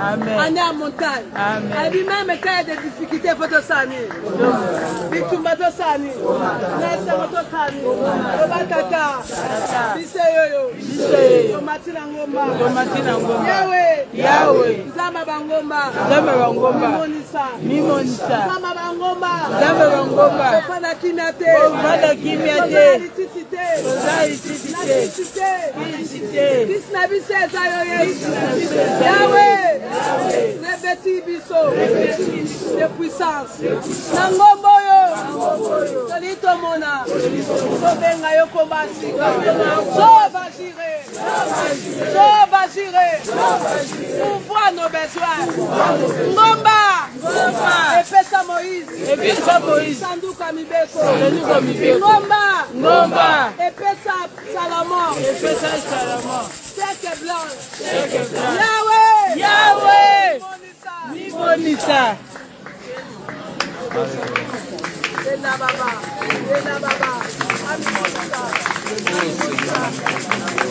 Année à montagne. Et même quand il y a des difficultés, il faut te saner. Victoire de sani. Nasa moto sani. Obatata. Bise yoyo. Tomatina ngomba. Yahweh. Zama bangomba. Mimonisa. Zama bangomba. Fada kimyate. Krishna bise zayoye. Yahweh. Nebeti biso. De puissance. Nangomboyo. Solito mona. Sobenga yokombasi. Pourvois nos besoins. Ngomba. Epesa Moïse. Sanduka mibeko. Ngomba. Epesa Salomon. Seke blanc. Yahweh. Mimonisa. Ela baba.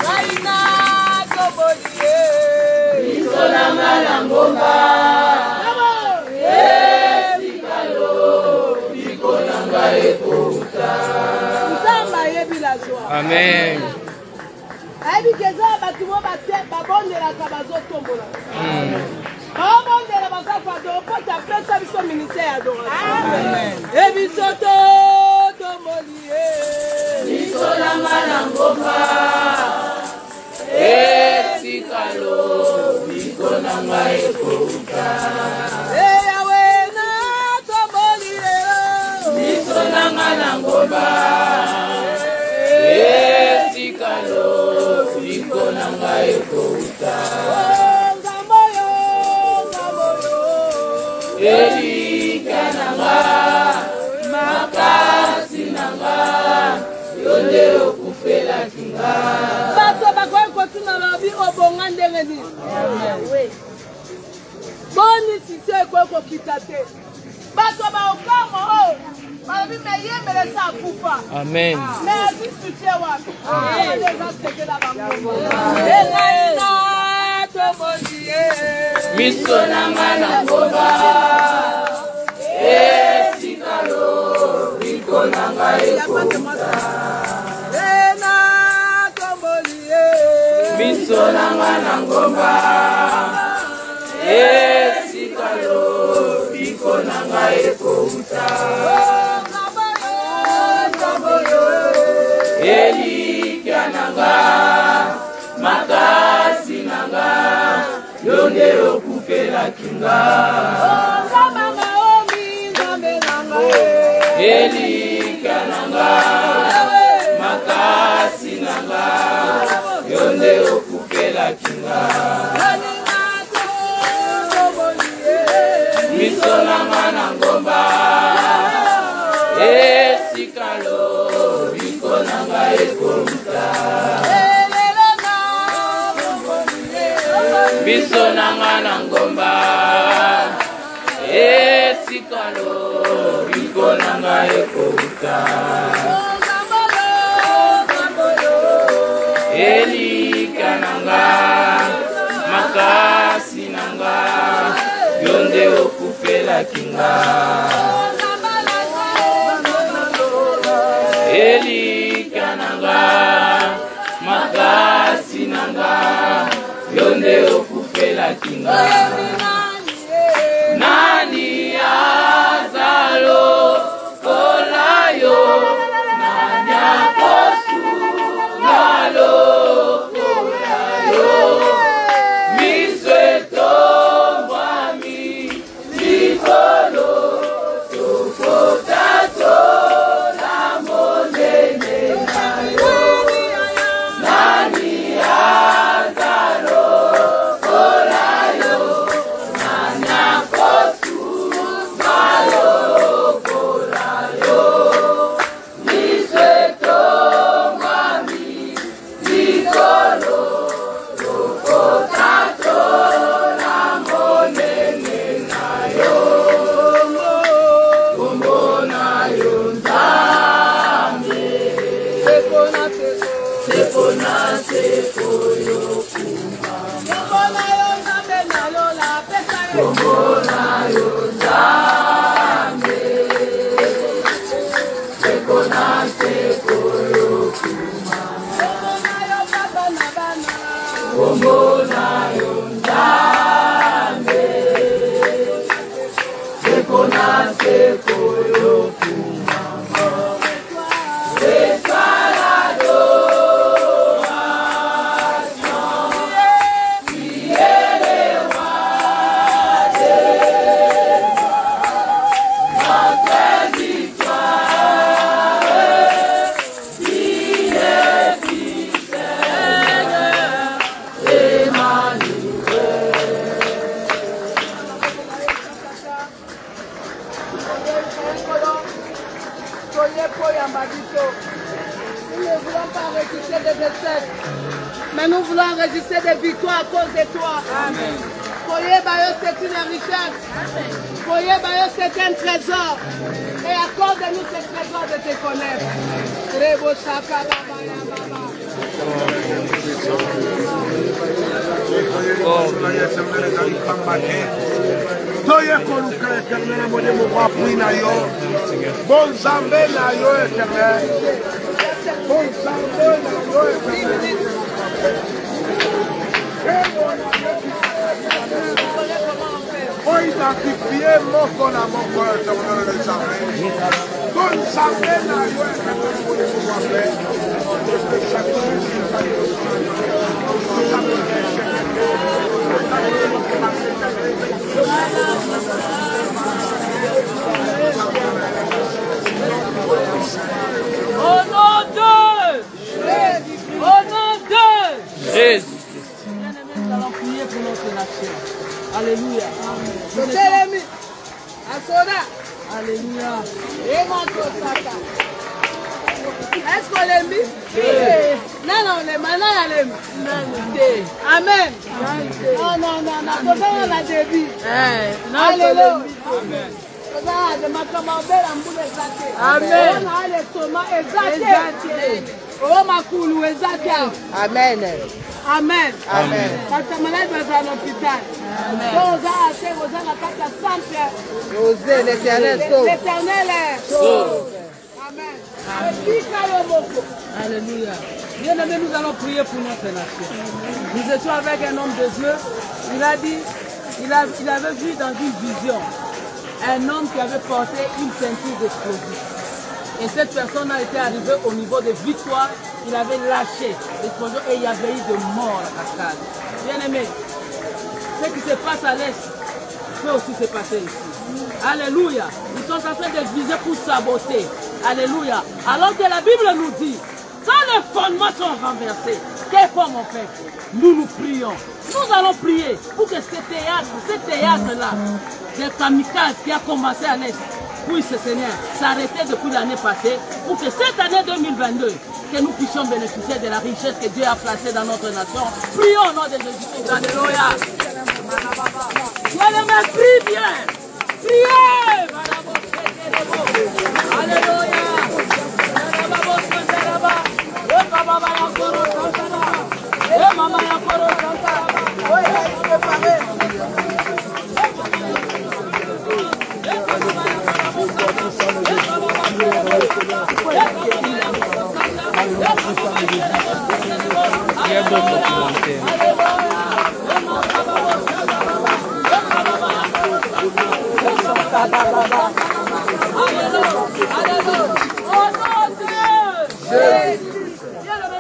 Raina Kobolie. Isolanga na ngomba. Amen. Amen. Amen. Nous ne voulons pas enregistrer des échecs, mais nous voulons enregistrer des victoires à cause de toi. Amen. Foyer Bayo, c'est une richesse. Foyer Bayo, c'est un trésor. Et accorde-nous ce trésor de te connaître. Rebo Shaka Baba Ya Baba. Toye konuka éternel, mon Dieu, mon roi, puis na yo. Bon Zambé na yo éternel. Bon Zambé na yo éternel. Faut identifier mon corps à mon corps éternel de Zambé. Bon Zambé na yo éternel, mon Dieu, mon roi, Au nom de Jésus. Au nom de Jésus. Bien-aimés, nous allons prier pour notre nation. Alléluia. Alléluia. Est-ce qu'on l'aime? Non, non, on l'aime. Amen. Non, non, non, non. On a début. Alléluia. Amen. Amen. Amen. Amen. Parce que malade va à l'hôpital. Amen. L'éternel sauve. L'éternel sauve. Amen. Alléluia. Bien-aimés, nous allons prier pour notre nation. Nous étions avec un homme de Dieu. Il a dit, il avait vu dans une vision un homme qui avait porté une ceinture d'explosifs. Et cette personne a été arrivée au niveau de victoire. Il avait lâché l'explosion et il y avait eu de morts à la cascade. Bien-aimés, ce qui se passe à l'Est peut aussi se passer ici. Alléluia. Ils sont en train de viser pour saboter. Alléluia. Alors que la Bible nous dit, quand les fondements sont renversés, qu'est-ce qu'on fait? Nous prions. Nous allons prier pour que ce théâtre-là, des kamikazes qui a commencé à l'Est, puisse, Seigneur, s'arrêter depuis l'année passée, pour que cette année 2022, que nous puissions bénéficier de la richesse que Dieu a placée dans notre nation. Prions au nom de Jésus-Christ. Alléluia. Bien-aimés, prie bien. Priez. Alléluia.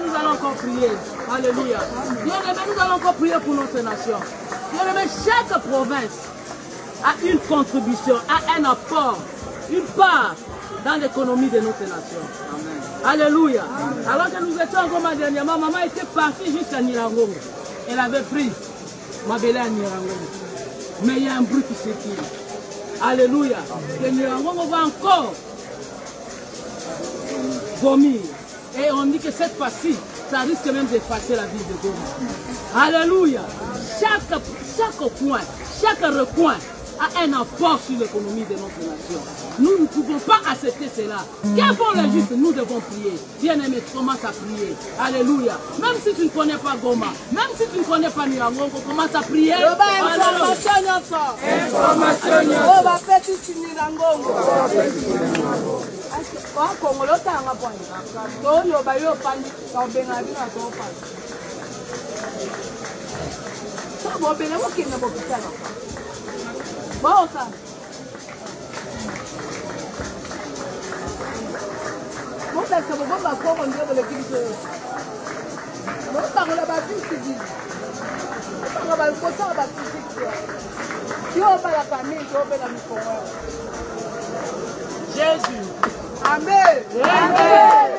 Nous allons encore prier. Alléluia. Nous allons encore prier pour notre nation. Chaque province a une contribution, a un apport, une part dans l'économie de notre nation. Amen. Alléluia. Amen. Alors que nous étions encore dernièrement, maman était partie jusqu'à Nirangongo. Elle avait pris ma belle à Nirangongo. Mais il y a un bruit qui s'étire. Alléluia. Que Nirangongo va encore vomir. Et on dit que cette fois-ci, ça risque même d'effacer la ville de Goma. Alléluia. Chaque coin, chaque recoin a un apport sur l'économie de notre nation. Nous ne pouvons pas accepter cela. Quels font les justes? Nous devons prier. Bien-aimés, commence à prier. Alléluia. Même si tu ne connais pas Goma, même si tu ne connais pas Nirangongo, commence à prier. Ça va bien, moi qui n'ai pas pu faire. Bon, ça. Bon, ça, c'est bon, on va faire un jour de l'église. Bon, on va la bâtisse, c'est dit. On va le poser en bâtisse. Si on va la famille, on va la mission. Jésus. Amen. Amen.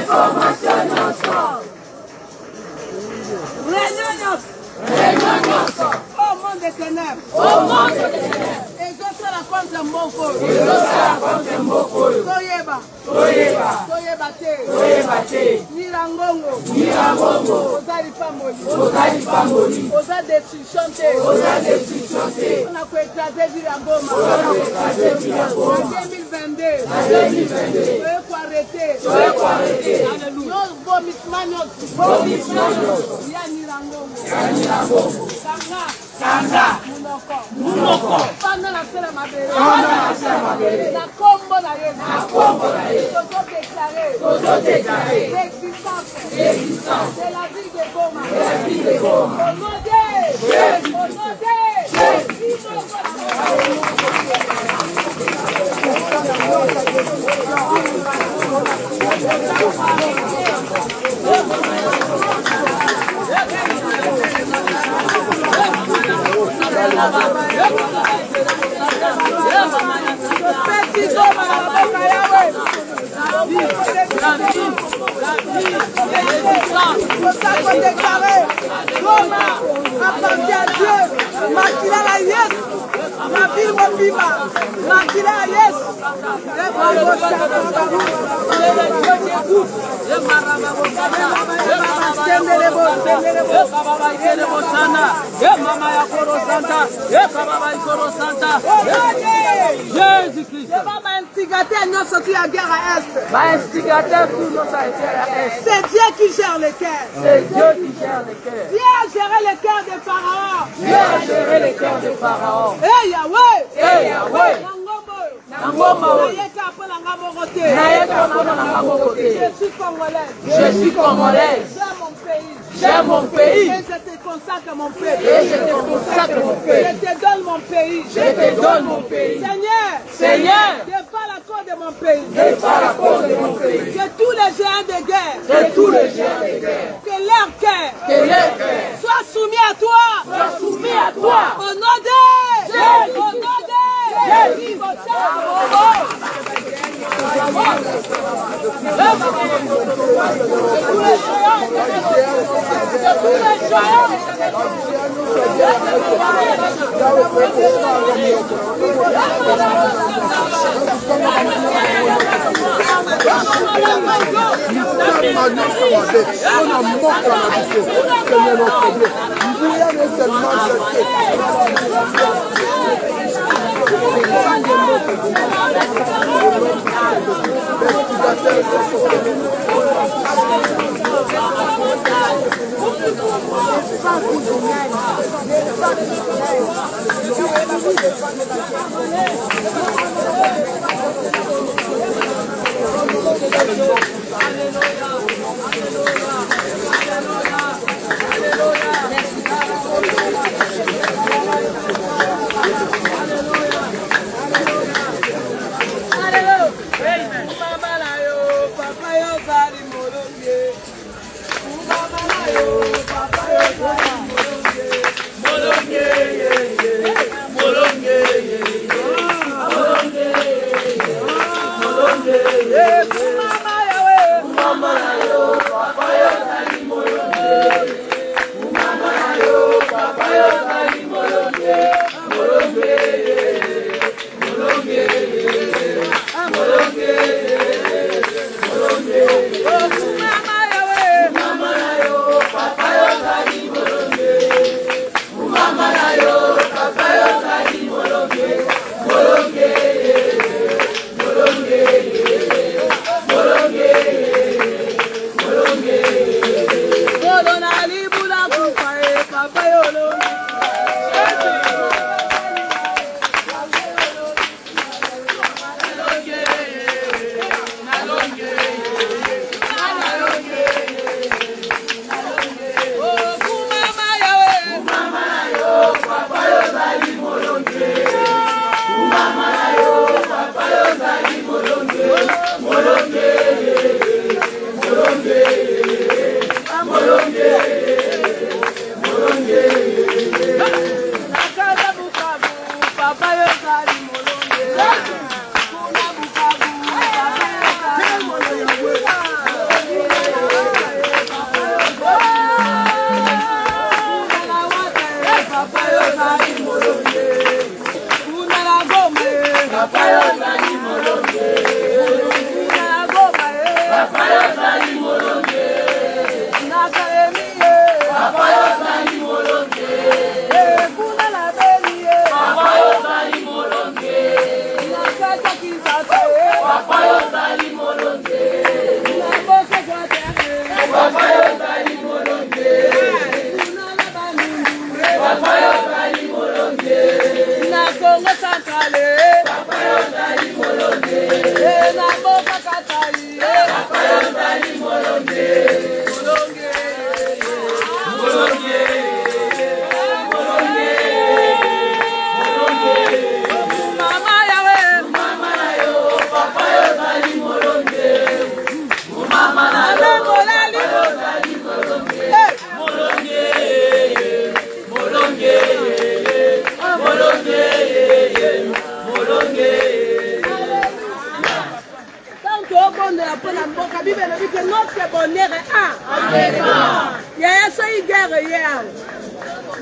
Information. Réunion. Au monde des ténèbres. Exauce la force de Mboko. Soyeba te. Nirangongo. Ozali pamoli. Oza destruction te. On a pu écraser Virangoma. En 2022. Soyez pour arrêter. Nos vomissement. Ya Nirangongo. Kanga. Munoko. Pendant la semaine mabere. La combo la Yesu. Toto déclaré. L'existence de la ville de Goma. Au nom de Jésus. Jésus-Christ. C'est Dieu qui gère le cœur. Dieu a géré le cœur de Pharaon. Eh Yahweh. Je suis congolaise. J'aime mon pays. Et je te consacre mon pays. Je te donne mon pays. Seigneur, défends la cause de mon pays. Que tous les géants de guerre. Que leur cœur. Soit soumis à toi. Au nom de Jésus. Notre bonheur est un. Il y a une guerre hier.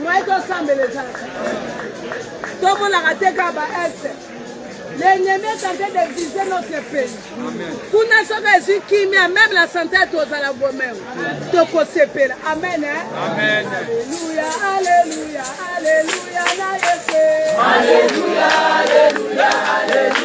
Moi, je sens les gens. Tout le monde a raté l'ennemi est en train de viser notre pays. Pour nous, qui même la santé est aux alabomènes. Amen. Amen. Alléluia, alléluia, alléluia, alléluia, alléluia, alléluia,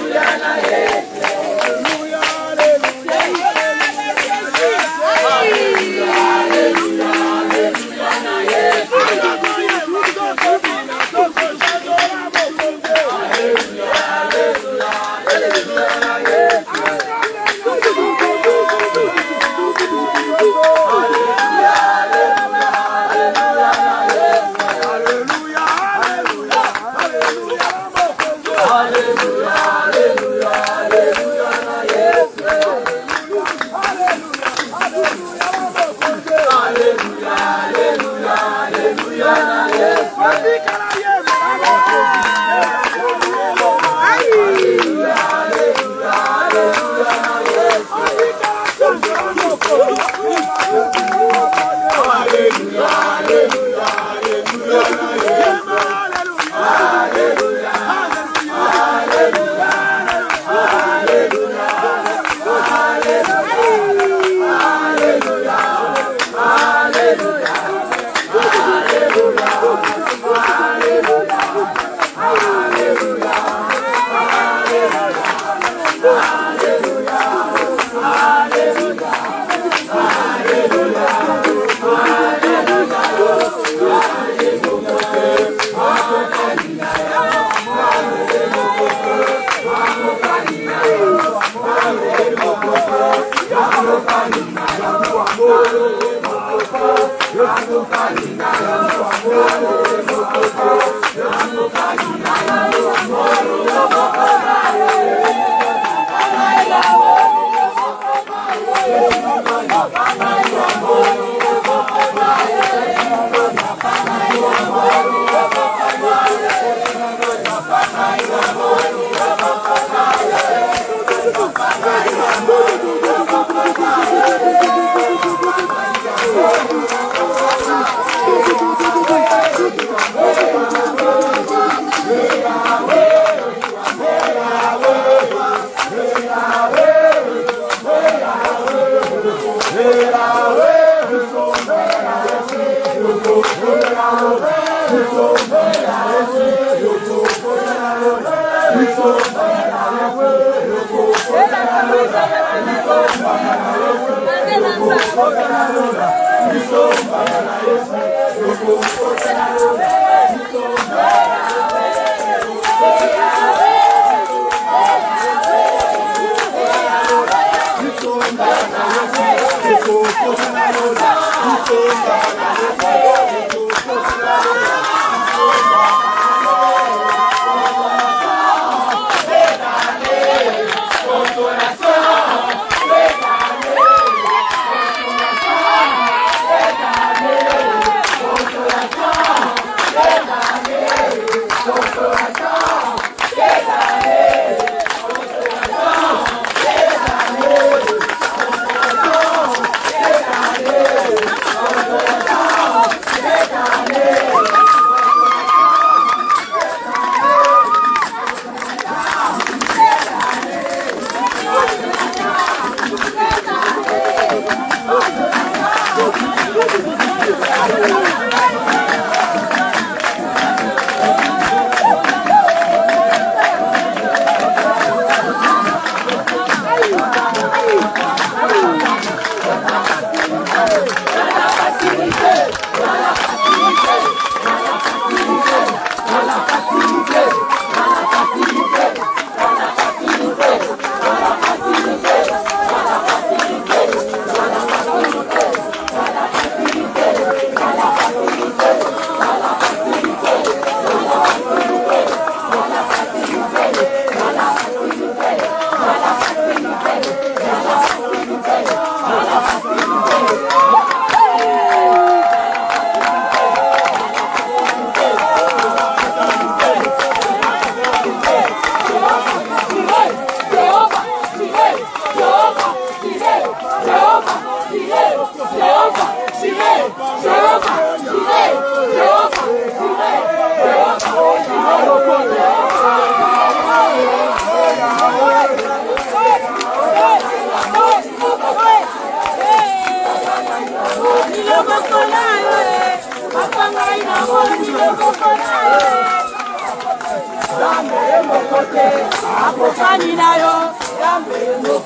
Let's go.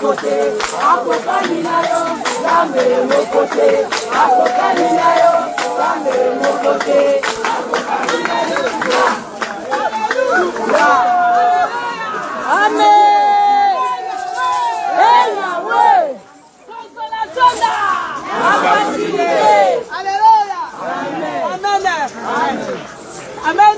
mokote, akokani na yo, Nzambe mokote, akokani na yo, Nzambe mokote, akokani na yo. Amen. Yahweh. Consolation là. Alléluia. Amen. Amen.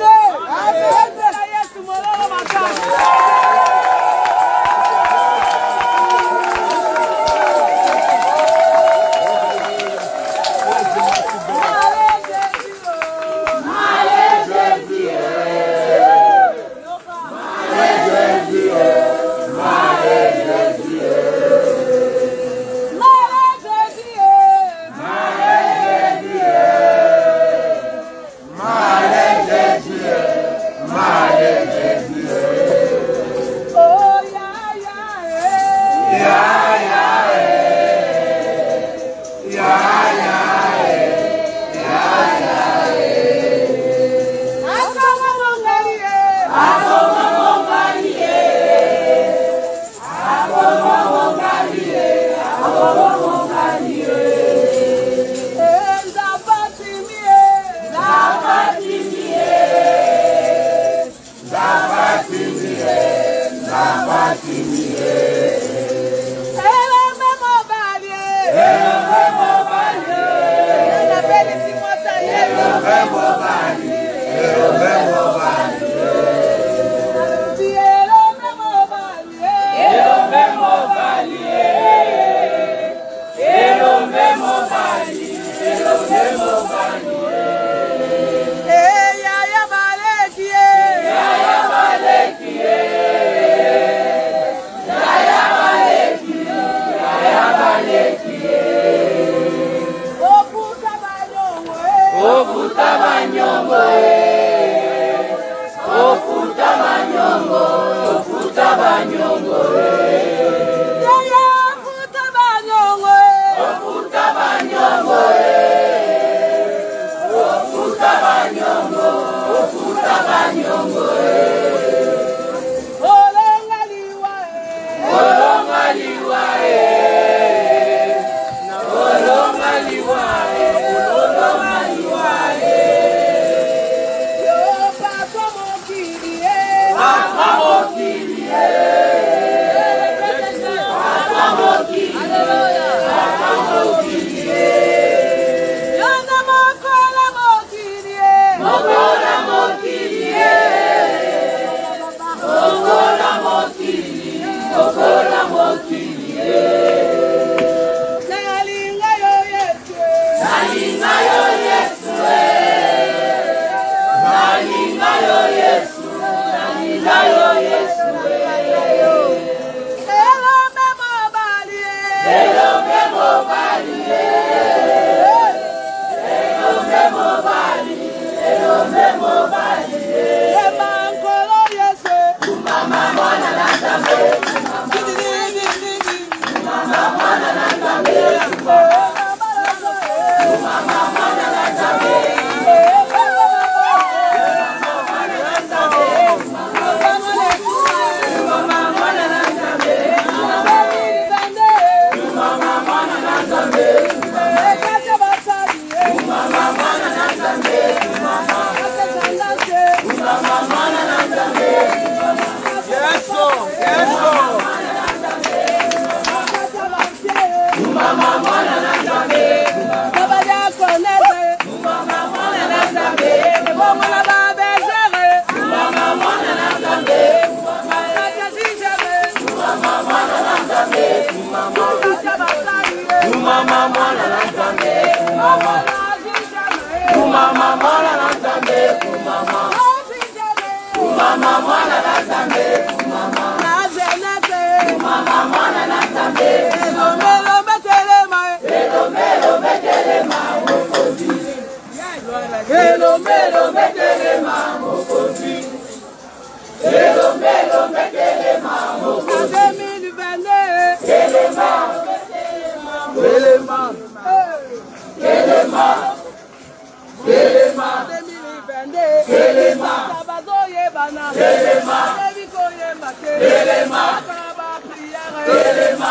Elema,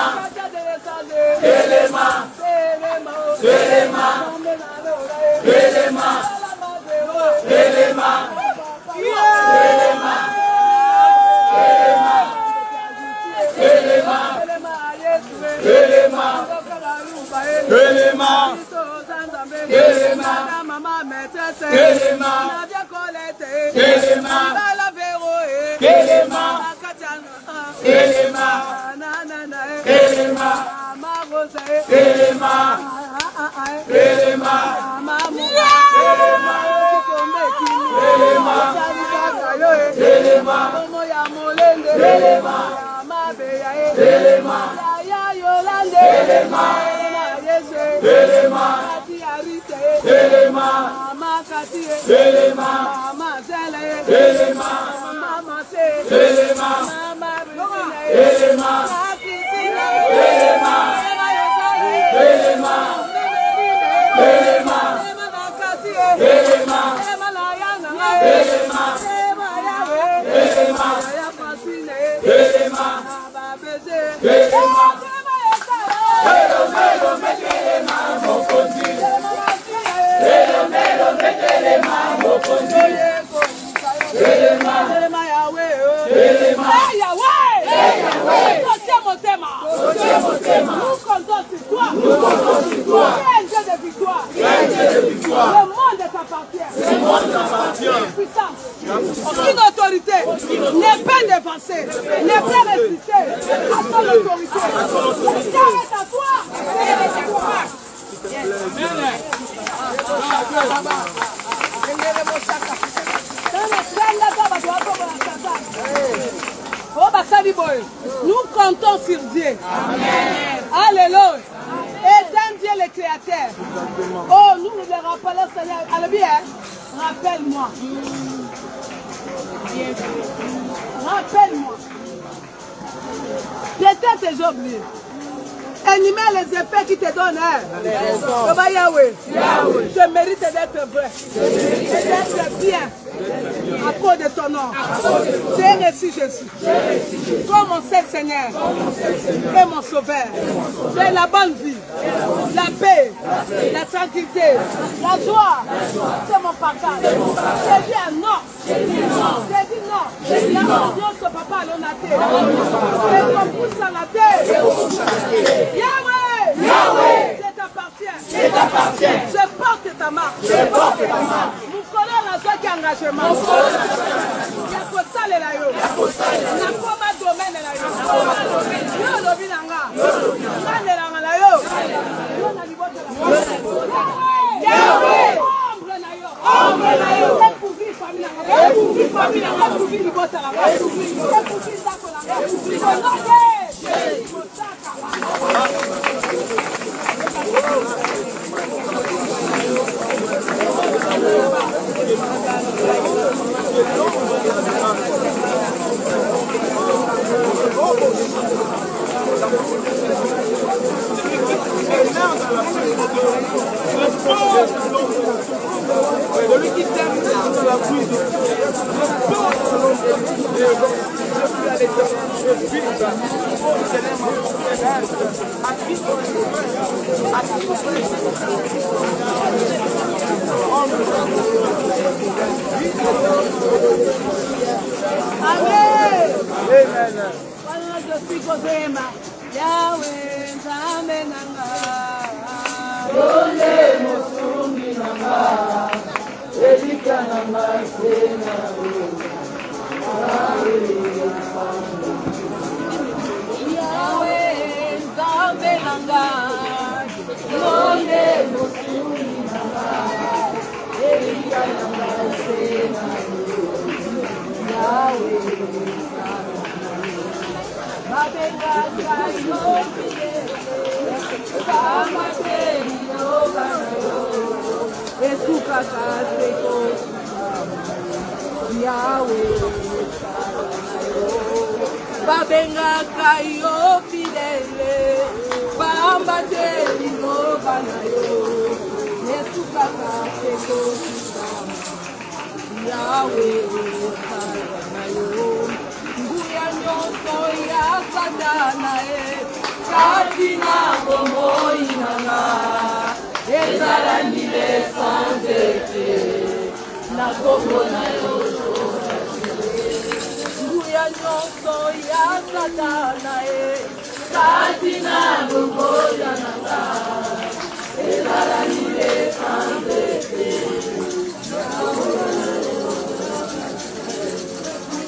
Aucune autorité n'est pas dévancée, n'est pas résistée à ton autorité. S'arrête à toi. Nous comptons sur Dieu. Alléluia. Et Dieu le Créateur. Oh, nous le rappelons, Seigneur. Allez bien, rappelle-moi. Rappelle-moi. Peut-être j'ai oublié. Animer les effets qui te donnent. Yahweh. Je mérite d'être vrai. Et d'être bien. À cause de ton nom. J'ai reçu Jésus. Comme mon seul Seigneur. Et mon Sauveur. J'ai la bonne vie. La paix. La tranquillité. La joie. C'est mon partage. J'ai dit un non. J'ai dit non. La confiance au papa à l'onaté. Et qu'on pousse à la terre. Yahweh, je t'appartiens. Je porte ta marque. Nous connaissons la joie qui est engagement. Il y a que ça les laïos. Il n'y a pas de domaine les laïos. Yahweh, ombre laïos. Celui qui termine dans la pluie, Amen. Je suis Kozema. Yahweh, Nzambe nanga. Ole musungi nanga. Elika nanga sena. Yahweh, Nzambe nanga. Ole musungi nanga. Elika nanga sena. Yahweh. Babenga kayo fidele, bamba teli no banayo, nesuka kaseko Yahweh banayo, nguya nyoso ya satana Katina bomoi nanga ezala nile sans effet na kombo na yo nguya nyonso ya satana Katina bomoi nanga ezala nile sans effet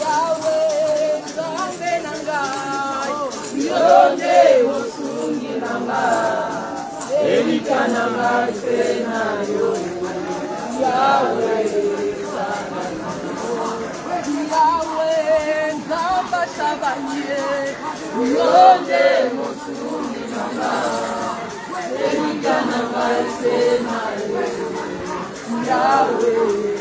Yahweh Nzambe nanga Yonde osungi nanga Elika nanga sena yo Yahweh Yahweh Nzamba Shabanye Yonde osungi nanga Elika nanga sena yo Yahweh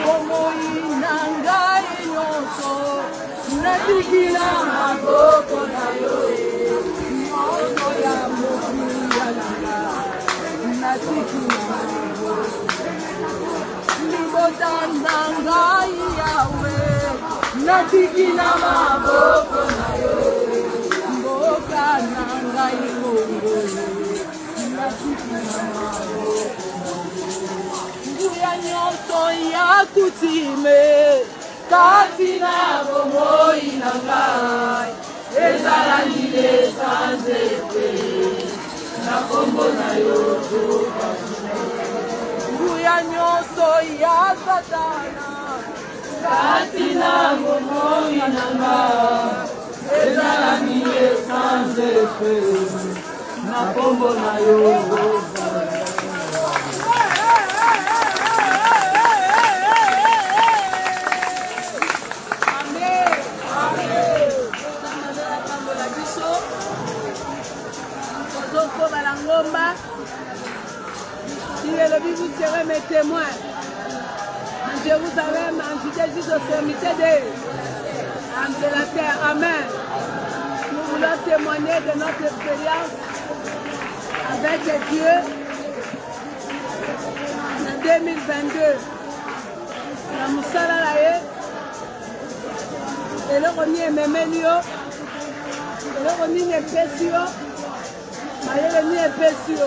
Omoi nangai nyonso natikila maboko na yo moto ya mokia nanga natikila maboko libota nangai yawe natikila maboko na yo mboka nangai bongo natikila maboko nguya nyonso ya kutime Katina bomoi nangai ezala nile sans effet na kombo na yo nguya nyonso ya satana Katina bomoi nangai ezala nile sans effet na kombo na yo vous serez mes témoins. Jérusalem, en Judée, jusqu'aux extrémités de la terre. Amen. Nous voulons témoigner de notre expérience avec Dieu en 2022. La Moussala Laye, et le Roni et Memelio, et le Roni et Pessio, et le Roni et Pessio.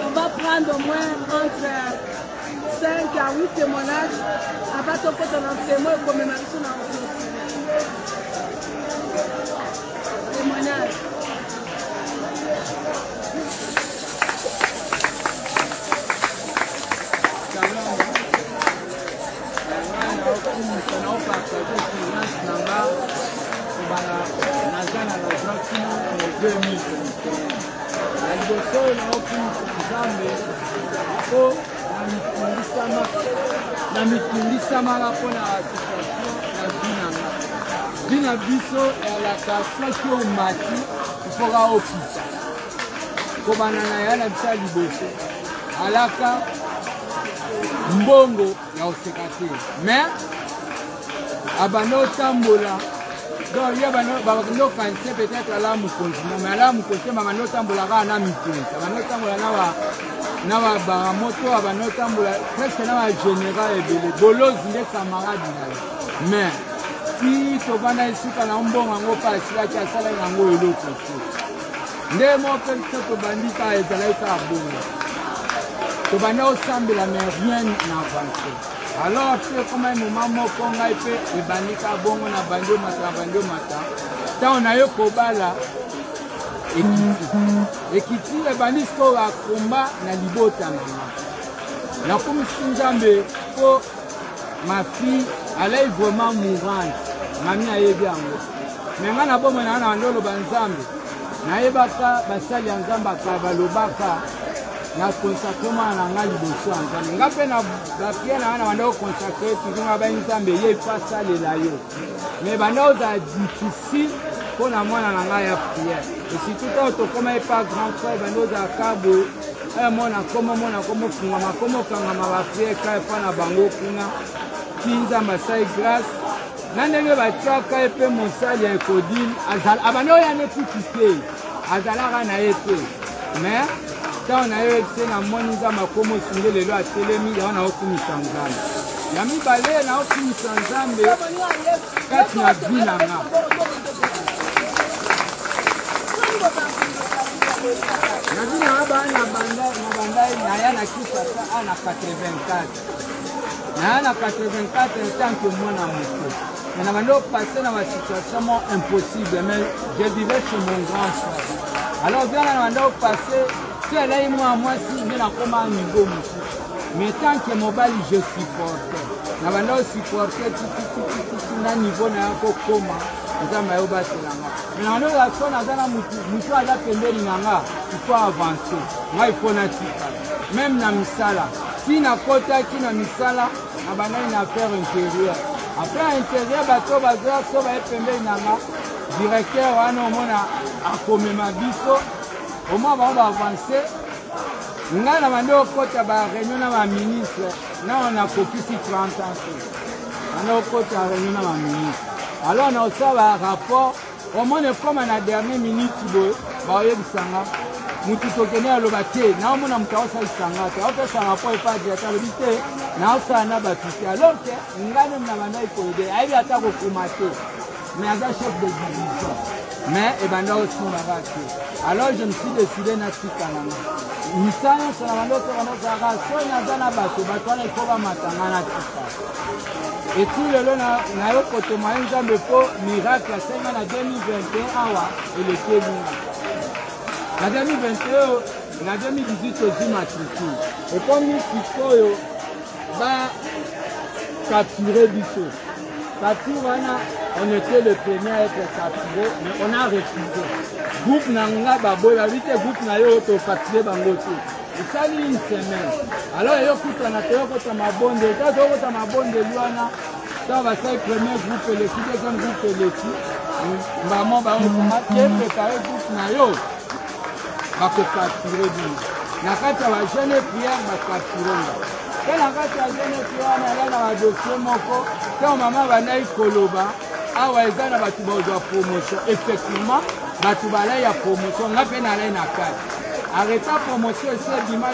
On va prendre au moins entre 5 à 8 témoignages avant de faire ton enseignement et commémoration dans le témoignage. na mitungisamaka mpona situation na binanga bina biso elaka soki omati ifoka okita kobanana ya na bisa liboso alaka mbongo ya oseka te mais abanda otambola donc ye babakende okanise peut-être ala mokonzi mais ala mokonzi babanda otambola kaka na mitungi abanda otambola na baramoto abanda otambola presque na bagénéral ebele bolozi nde camarade na ye mais si tobanda esika na mbongo yango mpe asilaki asalaki yango eloko te nde moko mpe biso tobandi kaka ezalaki kaka bongo tobanda osambela mais rien na avance alors après koma moment moko ngai mpe ebandi kaka bongo na bandi omata ntango na yo kobala ekiti ebandi sikoyo bakomba na libota nanga nakomisi nzambe mpo ma fille alai vraiment mourante mami ayebi yango me ngai na bomoi nanga na bandi oloba nzambe nayebaka basali ya nzambe akala balobaka na consacre mwana na ngai liboso ya nzambe nga mpe na baprie na ngai na bandi okonsacre toujours nga bai nzambe ye ifa asalela yo me bandi ozala difficile mpo na mwana na ngai ya priere esurtout ntango tokoma ye pa grand frère bandi ozala kabo mona komo fungama komo kangama baprie ka epa na bango kuna ti nzambe asali grâce na ndenge batiaka ye mpe mosali ya ekodile abandi oyo ane kutu te azalaka na ye te mais ntango na ye se namoni nzambe akomi osunge lelo atelemi yango naokumisa nzambe ya mibale naokumisa nzambe kati na vi na nga naya na Kinshasa na 84. Naya na 84 en tant que moi na moto. Mais na bando passer dans ma situation impossible, mais je vivais chez mon grand frère. Alors bien na bando passer, si elle est moi si je na koma niveau moto. Mais tant que mobile je supportais. Na bando supporter na niveau na yako koma. Nzamba yo batelanga. Mais na bando la sona na mutu ala pembeni nanga, il faut avancer. Moi il faut na tika. Même na misala. Si na kota ki na misala, na banda une affaire intérieure. Après à l'intérieur, bateau bazoa soba epembe nanga directeur wana omona akomema biso au moins on va avancer. Nga na bande okota ba réunion na ba ministre na on a kopisi 30 ans. On a okota réunion na ba ministre. Alors on a aussi un rapport au moins comme na dernière minute ba oyebisanga mutu tokene aloba te na omona mutaosa isanga te opesa rapport pas directeur lobite na osana batute alors que ngane na banda ikoide aibi ata kokumate mais aga chef de division mais e banda aussi bagate. Alors je me suis décidé na tikana misana sana banda to banda zaga so na dana bato batwana ikoba matanga na tika et tout le long na yo koto maenza mpo miracle senga na 2021 awa elekeli na 2021 na 2018 aussi matricule et comme sikoyo ba capturé biso. Capturana, on était le premier à être capturé, mais on a refusé. Groupe nanga baboy, la vite groupe na yo to capturé bangote. Et ça une semaine. Alors yo kuta na to ko ma bonde, ta to ko ma bonde luana. Ça va ser premier groupe l'équipe, deuxième groupe l'équipe. Maman ba on m'a préparé groupe na yo. Ba ko capturé bi. Na kata wa jeune prière ba capturé. Quand la carte a bien été dans le dossier, quand maman va naître Koloba, ah ouais, ils ont la promotion. Effectivement, il y a promotion. On a fait la carte. Arrêtez la promotion ici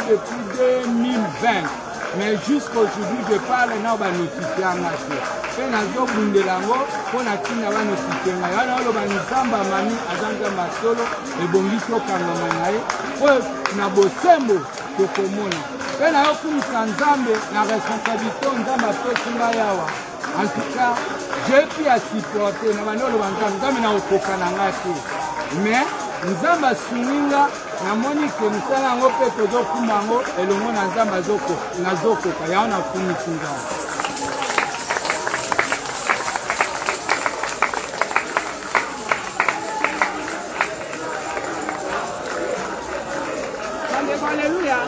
depuis 2020. Mais jusqu'aujourd'hui, je parle dans la notifié en nature. Quand on a dit que l'ango, on a dit que la notifié en nature. On a dit que mami azanga masolo et bongito kangamanaye. On a bosembo to komona. Quand on a dit que la responsabilité on a fait yawa. En tout cas, j'ai pu supporter. On a dit que mais nous avons souligné na monique musala ngo pe tozo kumango elongo na nzamba zoko na zoko ka ya na funi kinga Alléluia.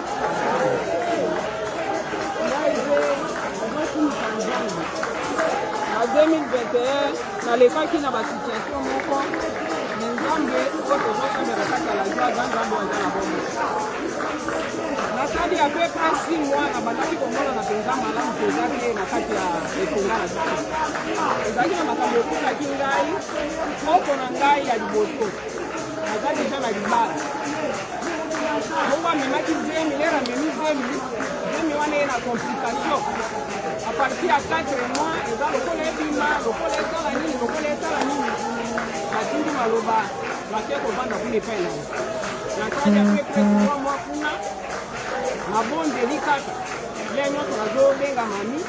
En 2021 na leka ki na ba situation moko nasali à peu près 6 mois na bandaki komona na penza malamu tozaki na kati ya etonga na biso ezalaki na makambo ekutaki ngai moko na ngai ya liboso naza deja na libala bongo amemaki zemi lera amemi zemi wana ye na complication à partir ya 4 mois eza lokola ebima lokola esala nini atindi maloba bake kovanda kuna epai na nakali ape près 3 mois kuna nabondeli kaka ye nyonso nazobenga mami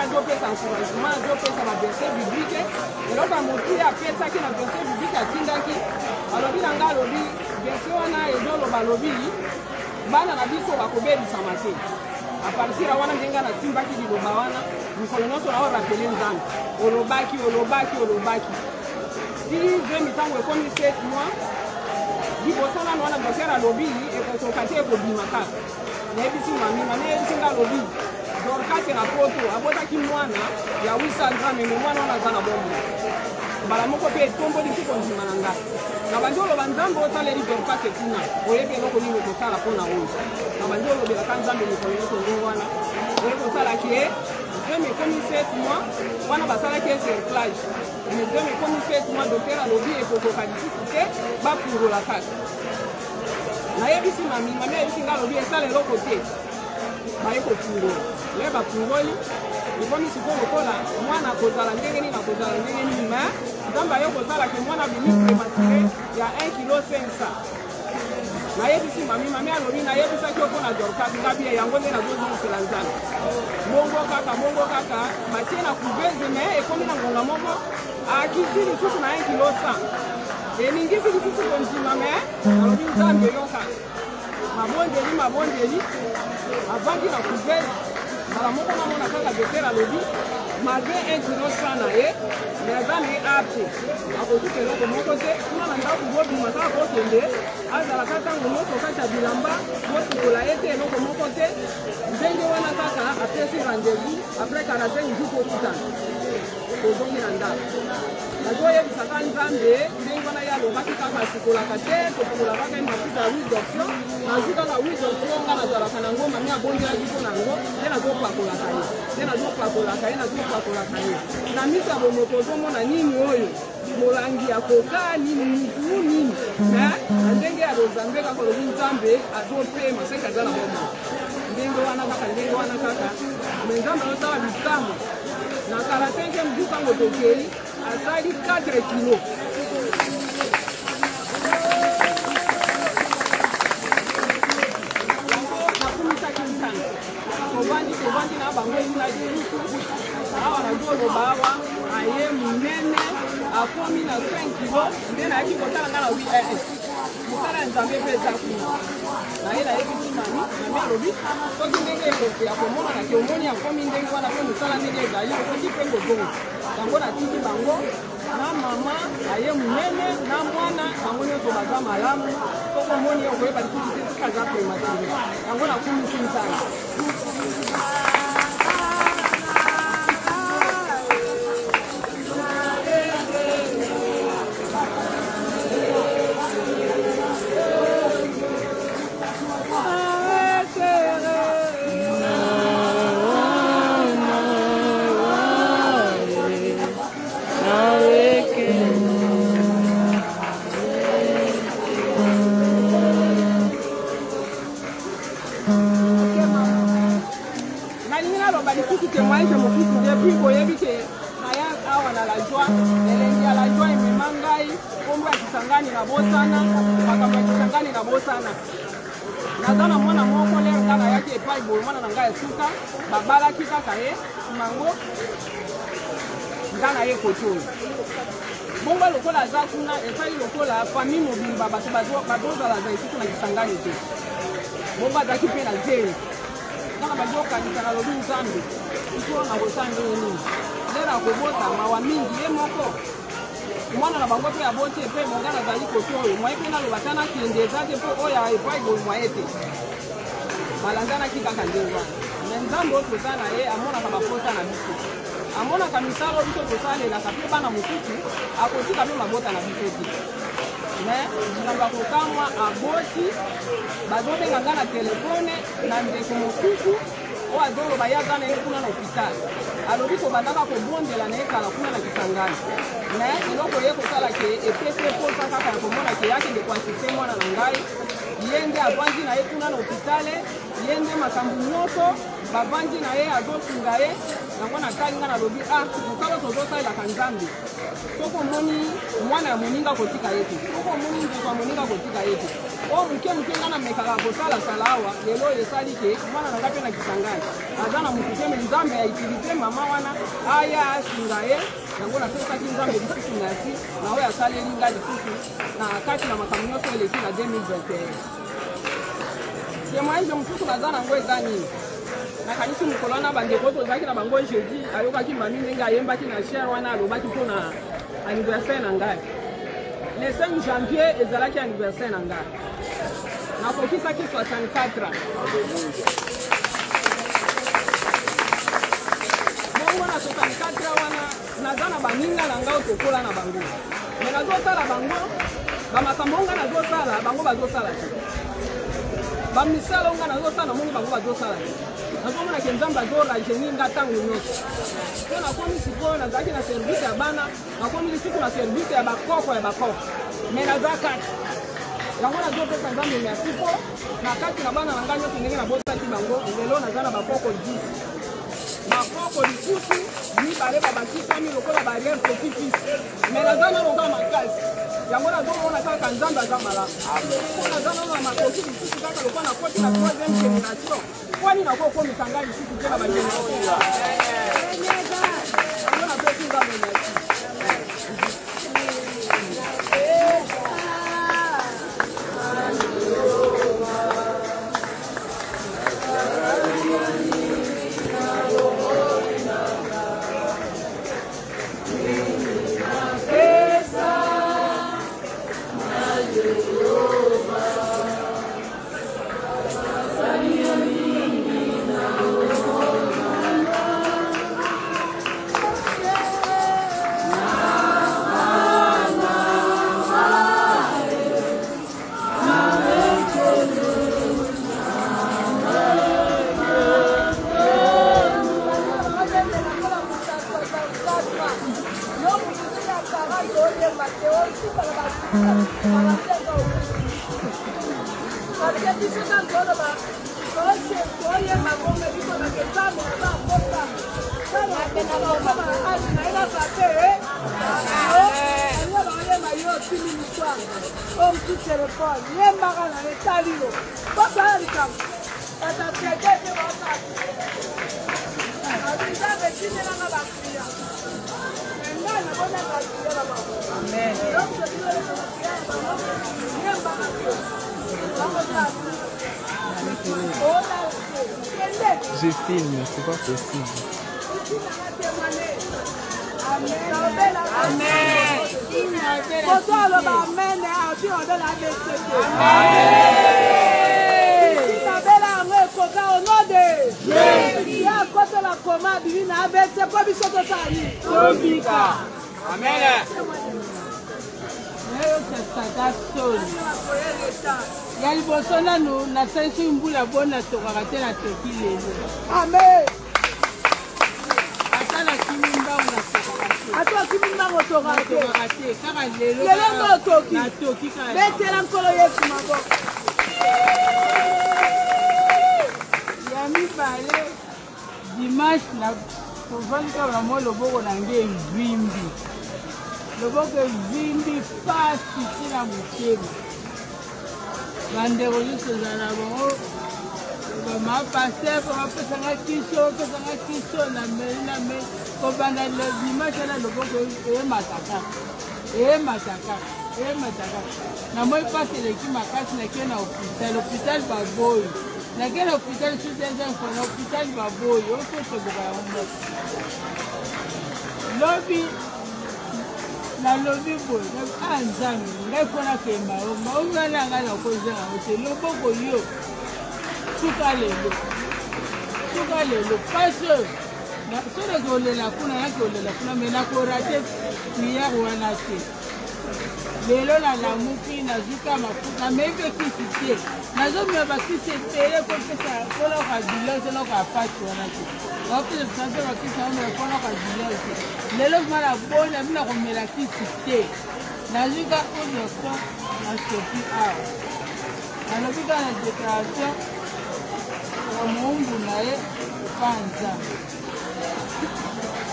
azopesa encouragement azopesa baverset biblique eloko ya motuli apesaki na verset biblique atindaki alobi na nga alobi verset wana ezoloba alobi bana na biso bakobebisama te a partir ya wana ndenge nasimbaki liloba wana mikolo nyonso naorapele nzambe olobaki si zemi ntango ekomi 7 mois liboso nano wana docteur alobi ekokoka te ekobima kaka nayebisi mami ayebisi nga alobi dorkase na poto abotaki mwana ya 800 grame me mwana wana aza na bombo mbala moko mpe etomboli mpe kondima na ngai na bandi oloba nzambe osaleli dorkase kuna oyebi eloko nini okosala mpona oyo na bandi olobelaka nzambe mikolo nyonso ndenge wana oyebi osalaki ye zemi ekomi 7 mois wana basalaki ecerclage mais zemi ekomi 7 mois docteur alobi ekokoka lisusu te bapurola kaka nayebisi mami ayebisi nga alobi esala eloko te baye kofungola ye bafungoli ekomi sikoyo lokola mwana akozala ndenge nini akozala ndenge nini me nzambe aye kosalaki mwana bimi prématuré ya 1 kilo 500 nayebisi mami alobi nayebisaki okona dorkaki ngabi yango nde nazozongela nzambe bongo kaka batie na couvese me ekomi na ngonga moko akisi lisusu na 1 kilo 100 elingisi lisusu kondima me alobi nzambe yoka mabondeli avandi na couvese mbala moko namona kaka dokter alobi malgré 1 kilo 100 na ye mais aza na ye apte akokuta eloko moko te kuna na ndako bobima kaka kokende azalaka ntango nyonso kati ya bilamba bosukola ye te eloko moko te ndenge wana kaka apesi rendez-vous après 45 jours kokutana tozongi na ndako nazoyebisaka nzambe ndenge wana ye alobaki kaka asukolaka te tosukolaka ye mafuta ya huile d'onction nazwi kaka huile d'onction nga nazalaka nango mami abondelaki mpo nango nde nazopakolaka ye na miso ya bomoko ozomona nini oyo molangi ya koka nini mutu nini na ndenge ya lozambe kaka olobi nzambe azopema seke aza na bomo ndenge wana kaka me nzambe azosala bikambo na 45e jour ntango tokei asali 4 kilo nakumisaki nzambe tovandi na bango yuna lisusu awa nazoloba awa aye munene akomi na 5 kilo nde nayaki kotala nga na mosala ya nzambe mpe eza kuna naye nayebisi mami alobi soki ndenge ya komonana ke omoni akomi ndenge wana mpe mosala ndenge ezali okoki mpe kozonga yango natiki bango na mama aye munene na mwana bango nyonso baza malamu soko omoni okoyeba lisusu te soki aza premature yango nakumisi nzambe nazana mwana moko lero kaka yaki epai boye mwana na ngai esuka babalaki kaka ye mango nga na ye kotoyo bongo lokola aza kuna esali lokola famille mobimba bato bazozala za esuku na kisangani te bongo azalaki mpe na zeli kaka bazokanisa na lobi nzambe ikolonga kosanga ye nini lero akobota mawa mingi ye moko mwana na bango mpe aboti epe monga nazali kotoyo mwaye mpe naloba ta nakende eza te mpo oyo epai boye mwaye te balanzanaki kaka ndenge wana me nzambe oyo toza na ye amonaka baposa na biso amonaka misala oyo biso tosalelaka mpe bana mosusu akotika mpe mabota na biso te me likambo akokamwa aboti bazobenga nga na telefone na ndeko mosusu oyo azoloba ye aza na ye kuna na hôpital alobi kobandaka kobondela na ye kala kuna na kisangani me eloko ye kosala ke epesi eposa kaka ya komona ke yakende koasiste mwana na ngai ye nde avandi na ye kuna na hôpitale ye nde makambo nyonso bavandi na ye azosunga ye yango natali nga nalobi mokalo tozosalelaka nzambe soko omoni mwana ya moninga kotika ye te soko omoni nzoko ya moninga kotika ye te oyo moke nga namekaka kosalasala awa lelo oyo esali ke mwana na nga mpe na kisangani aza na motu te me nzambe ya utilité mama wana aya asunga ye yango napesaki nzambe lisusu merci na oyo asaleli nga lisusu na kati na makambo nyonso eleki na 2021 témoignage mosusu naza nango eza nini nakanisi mokolo wana bandeko tozalaki na bango jeudi ayokaki mami ndenge ayembaki na chere wana alobaki mpo na anniversaire na ngai le 5 janvier ezalaki anniversaire na ngai nakokisaki 64 ans bongo na 64 wana naza na baninga na ngai tokola na bango me nazosala bango bamakambo nga nazosala bango bazosala te bamisala nga nazosala mongi bango bazosala te nazomona ke nzambe azorageni nga ntango nyonso mpo nakomi sikoyo nazalaki na service ya bana nakomi lisuku na service ya bakoko me naza kati yango nazopesa nzambe merci mpo na kati na bana na ngai nyonso ndenge nabosaki bango lelo naza na bakoko 10 maboko lisusu mibale babakisami lokola barrière petit-fils mais naza nano kaka makasi yango nazomona kaka nzambe aza malamu mpo naza nano na makoki lisusu kaka lokola nakoti na 3e génération kwani nakokomisa ngai lisusu te na bagénération yango napesi nzambe merci. Je filme, c'est pas possible. Ya liboso nanu nasalisi mbula bona tokaka te na toki lelo. Amen. Ata nakimi mbango natokaka te. Ata nakimi mbango tokaka te. Kaka lelo natoki kaka. Betela nkolo Yesu maboko. Ya mibale dimanche na kovandi kaka na mwa loboko na nge evimbi. Loboko evimbi pasi tina motema. Bandeko nyonso ezala bango bamapaster bamapesanga kiso na mei kobanda dimanche na loboko eyemataka namoi pasi eleki makasi nake na hôpital baboyi nake na hôpital sudezefo na hôpital baboyi ototoboka yango lobi nalobi boye nzambe ngai mpona kemba maungana ngai nakozanga ngo te loboko yo suka lelo pasi soki kolela kuna yaki olela kuna me nakorate priere wana te lelo nalamuki nazuka mafuta meipe kisi te nazomema bakisi ebele kopesa mponoka bilose noka pasi wana te bakopesa sanse bakisi yango mponoka bilose lelo vima na boni abi na komela kisi te nazuka odoko nasoki awa nalobi kaka na déclaration ya moumbu na ye panza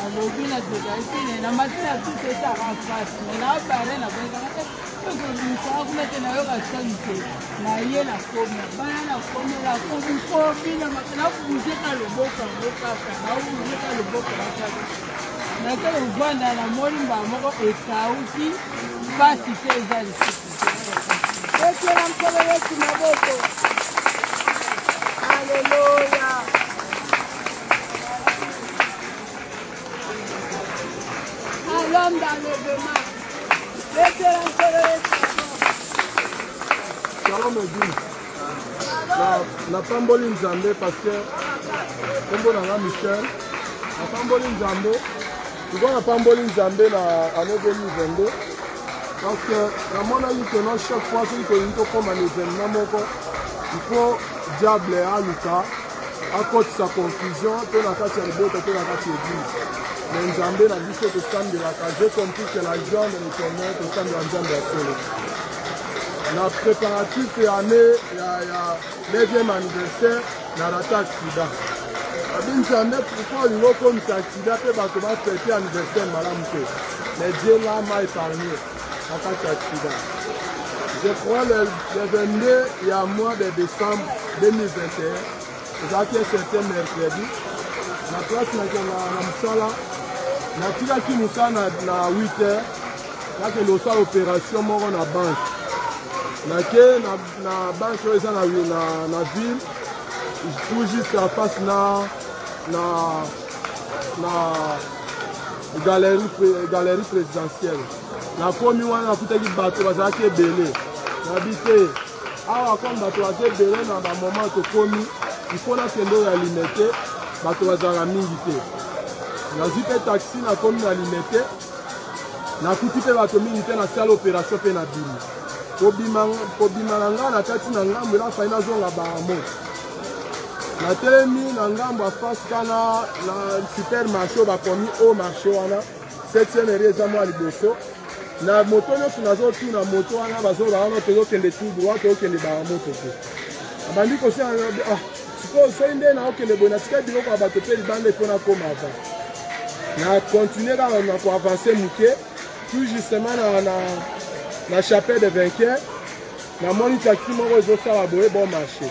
alobi na déclaration na matina biso etaka mpasi naobare nakoekaka okomisaka kuna te nayoka soni te na ye nakomi bana nakomela komi nakubuzeka loboko yango kaka naobuzeka loboko na kaka nake kovanda na molimba moko ekauki mpasi te eza lisusu Betela nkolo Yesu maboko. Alleluia. À l'homme d'enlèvement. Betela nkolo Yesu maboko. Shalom Edine. Napamboli Nzambe parce que kombo na nga Michel. Napamboli Nzambe. Pourquoi napamboli Nzambe na année 2022? Parce que namonaki que non chaque fois soki tolingi tokóma na événement moko il faut diable aluka akotisa confusion mpe na kati ya libota mpe na kati ya église mais Nzambe na biso tosandelaka j'ai compris que la joie de l'éternel tosandela Nzambe ya solo na préparatif ya année ya 9e anniversaire na rata accident Nzambe pourquoi olingo okomisa accident mpe bato bafete anniversaire malamu te. Mais Dieu l'a épargné en cas d'accident. Je crois le 22 il y a mois de décembre 2021, ezalaki certain mercredi, na place na mosala, natikaki mosala na 8 heures, nakende osala opération moko na banque. Nake na banque oyo eza na ville, tout juste en face na galerie présidentielle. Nakomi wana nakutaki bato bazalaki ebele. Nabi te awa comme bato bazalaki ebele na bamoment tokomi ifo nakende oyo alimete bato bazalaka mingi te. Nazwi mpe taxi nakomi na limete, nakuti mpe bato mingi te nasala opération mpe na bimi. Kobima na nga na kati na ngambo elafai nazonga bamo. Natelemi na ngambo afasi kana na supermarché oyo bakomi au marché wana 7e eri eza mwa liboso. Na moto nyonso nazotuna moto wana bazoloba wana tozokende tout droit tozokende baramoto te. Abandi kosala sikoyo soki nde naokende boye natika biloko ya bato mpe libanda mpo nakoma avant. Na continue kaka na koavanse moke tout justement na chapelle de vainqueur namoni taxi moko ezosala boye bon marché.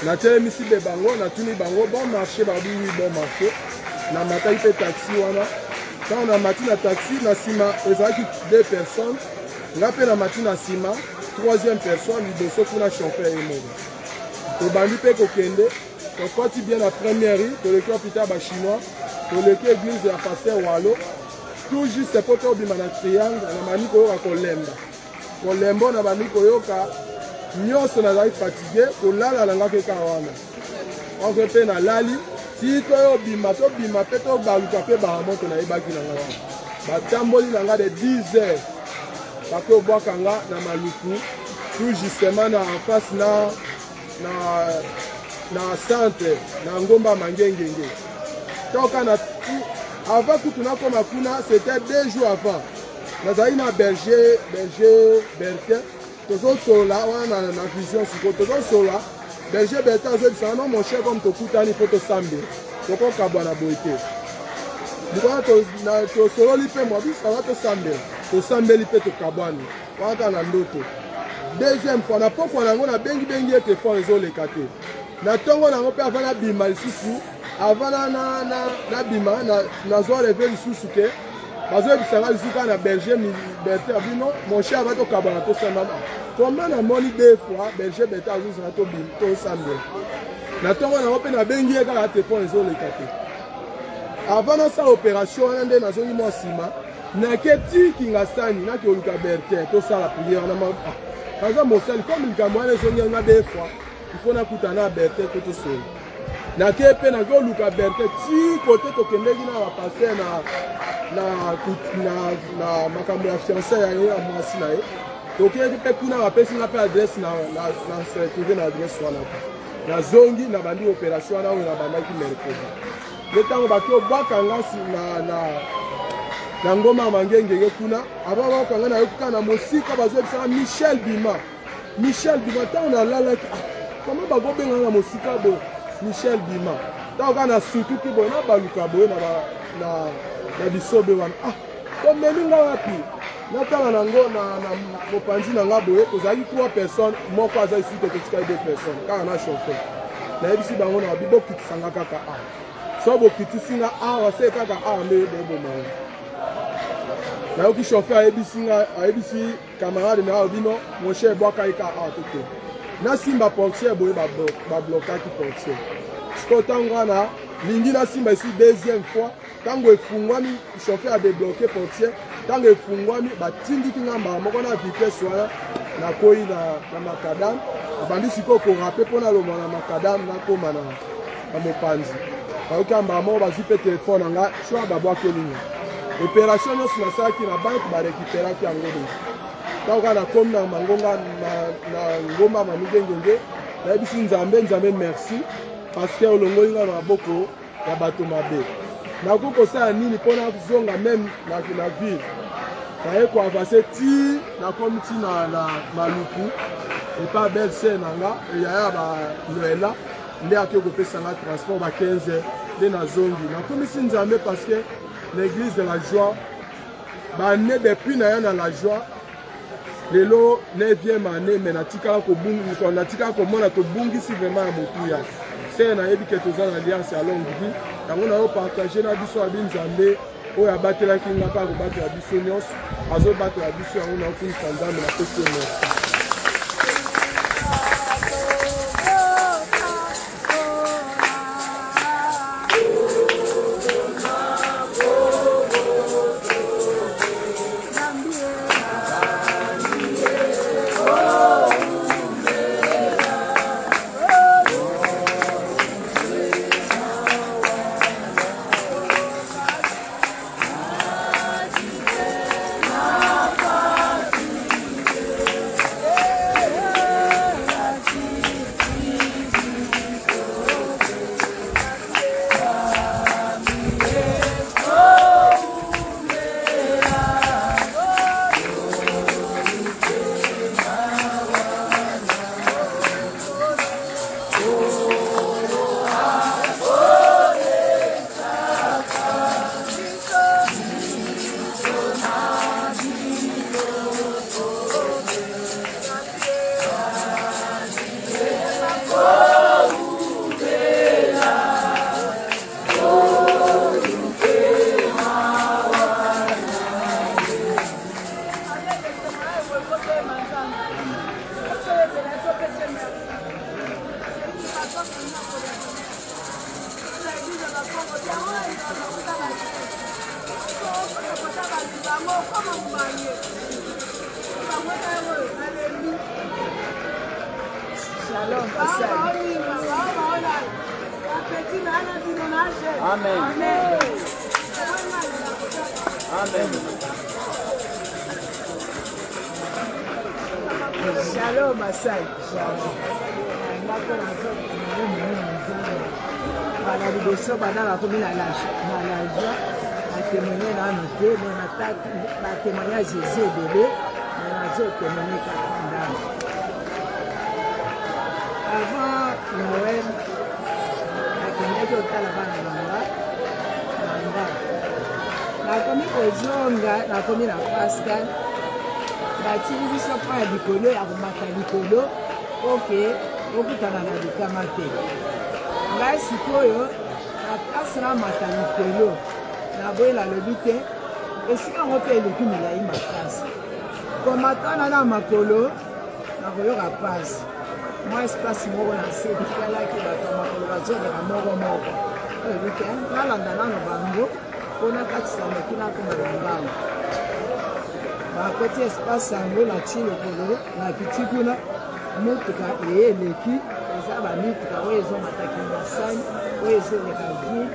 Natelemisi be bango natuni bango bon marché babi oui bon marché. Namataki mpe taxi wana. Quand on a mati na taxi, na sima, ezalaki 2 personnes. Nga pe na mati na sima, 3e personne, liboso kuna chauffeur emoko. Tobandi pe kokende, tokoti bien la première rue, toleki hôpital ba chinois, toleki église ya pasteur Walo. Tout juste c'est pour tobima na triangle, na mani koyoka kolemba. Kolemba na bandi koyoka, nyonso nazali fatigué, kolala na nga keka wana. Onke pe na lali. Si toyo bima pe to baluka pe baramoto na yebaki na nga wana. Batamboli na nga de 10 heures. Bako obwaka nga na maluku. Tout justement na en face na centre na ngomba mangengenge. Toka na avant kutu na koma kuna c'était 2 jours avant. Nazali na berger Bertin. Tozo sola wana na vision siko tozo sola. Berger Bertin azobisa non mon cher comme tokutani po tosambe tokokabwana boye te likona tosololi mpe mwabisa wa tosambeli mpe tokabwani waka na ndoto. Deuxième fois na pokwa nango nabengi ete fort ezoleka te na ntongo nango mpe avant nabima lisusu avant nabima nazwa reve lisusu ke bazoyebisanga lisusu kaka na Berger Bertin abino mon cher ava tokabwana tosambama. Comment na moni 2 fois Berger Bertin azozala tosambela na ntongo nango mpe nabengi ye kaka telefone ezoleka te. Avant nasala opération wana nde nazongi mwa nsima nake tikinga sani nake oluka Bertin tosala priere naza mosali comme likambo wana ezongi yanga 2 fois ifo nakutana na Bertin po tosoli nake mpe nake oluka Bertin ti kote tokendeki na bapaster na makambo ya fiancé ya ye ya mwasi na ye. Tokeki mpe kuna bapesi nga mpe adresse na retrouve na adresse wana nazongi na bandi opération wana oyo nabandaki mercredi. Nde ntango baki obwaka ngasi na ngoma mangengenge kuna avant bakanga nayokuka na mosika bazoyebisaka Michel Bima ntango nalalaki koma bakobengana na mosika boye Michel Bima ntango kaka na sutuki boye na baluka boye na bisobe wana komemi nga wapi natala nango na mopanzi na nga boye tozalaki 3 personnes moko aza isi tokotikali 2 personnes kaka na chauffeur nayebisi bango na babi bokitisanga kaka awa so bokitisi nga awa se kaka awa nde ebomanga nayoki chauffeur ayebisi camarade na bino moshe ebwakaki kaka awa toke nasimba portiere boye bablokaki portiere siko ntango wana lingi nasimba isi 2e fois ntango efungwami chauffeur adebloke portiere ntango efungwami batindiki nga mbala moko na vitesse wana nakoyi na makadam abandi sikoyo korape mpo naloma na makadam nakoma na mopanzi bayoki mbala moko bazwi mpe telefone na nga shwa babwakeli nga opération nyonso nasalaki na banke barekiperaki yango deja ntango kaka nakomi na mangonga na ngomba mamigengenge nayebisi nzambe merci parce que olongoli nga na maboko ya bato mabe nakoki kosala nini mpo nazonga meme na ville naye koavance ti nakomi ti na maluku epa belle sere na nga eyaya baloela nde akoki kopesanga transport ba 15 heures nde nazongi nakomisi nzambe parce que l'église de la joie bane depuis na ya na la joie lelo 9e année mais natikala komona tobungisi vraiment ya motuya se nayebi ke toza na alliance ya longue vie yango nayo partage na biso abi nzambe oyo abatelaki nga mpe akobatela biso nyonso azobatela biso yango naokumisa nzambe na pesi merci. Shalom, Masai. Voilà, les dossiers, la commune à l'âge. La témoignage à noter, la témoignage Jésus bébé, la témoignage avant Noël, la témoignage au Talabana, la commune aux Zonga, la commune à Pascal. batili biso mpo ya likolo ya komata likolo oke okutana na likama te ngai sikoyo na place na mata likolo naboyela lobi te esika yango mpe eleki milai makasi komatana na makolo nakoyoka pasi mwa espace moko na se tikalaki bato ya makolo bazoleka moko moko oyebi te nalanda nano bango mpona katisa moki nakoma na ngambo bakoti espace yango na ti lokolo na kiti kuna motuka eyeleki eza bamituka oyo ezomataki masani oyo ezoleka ville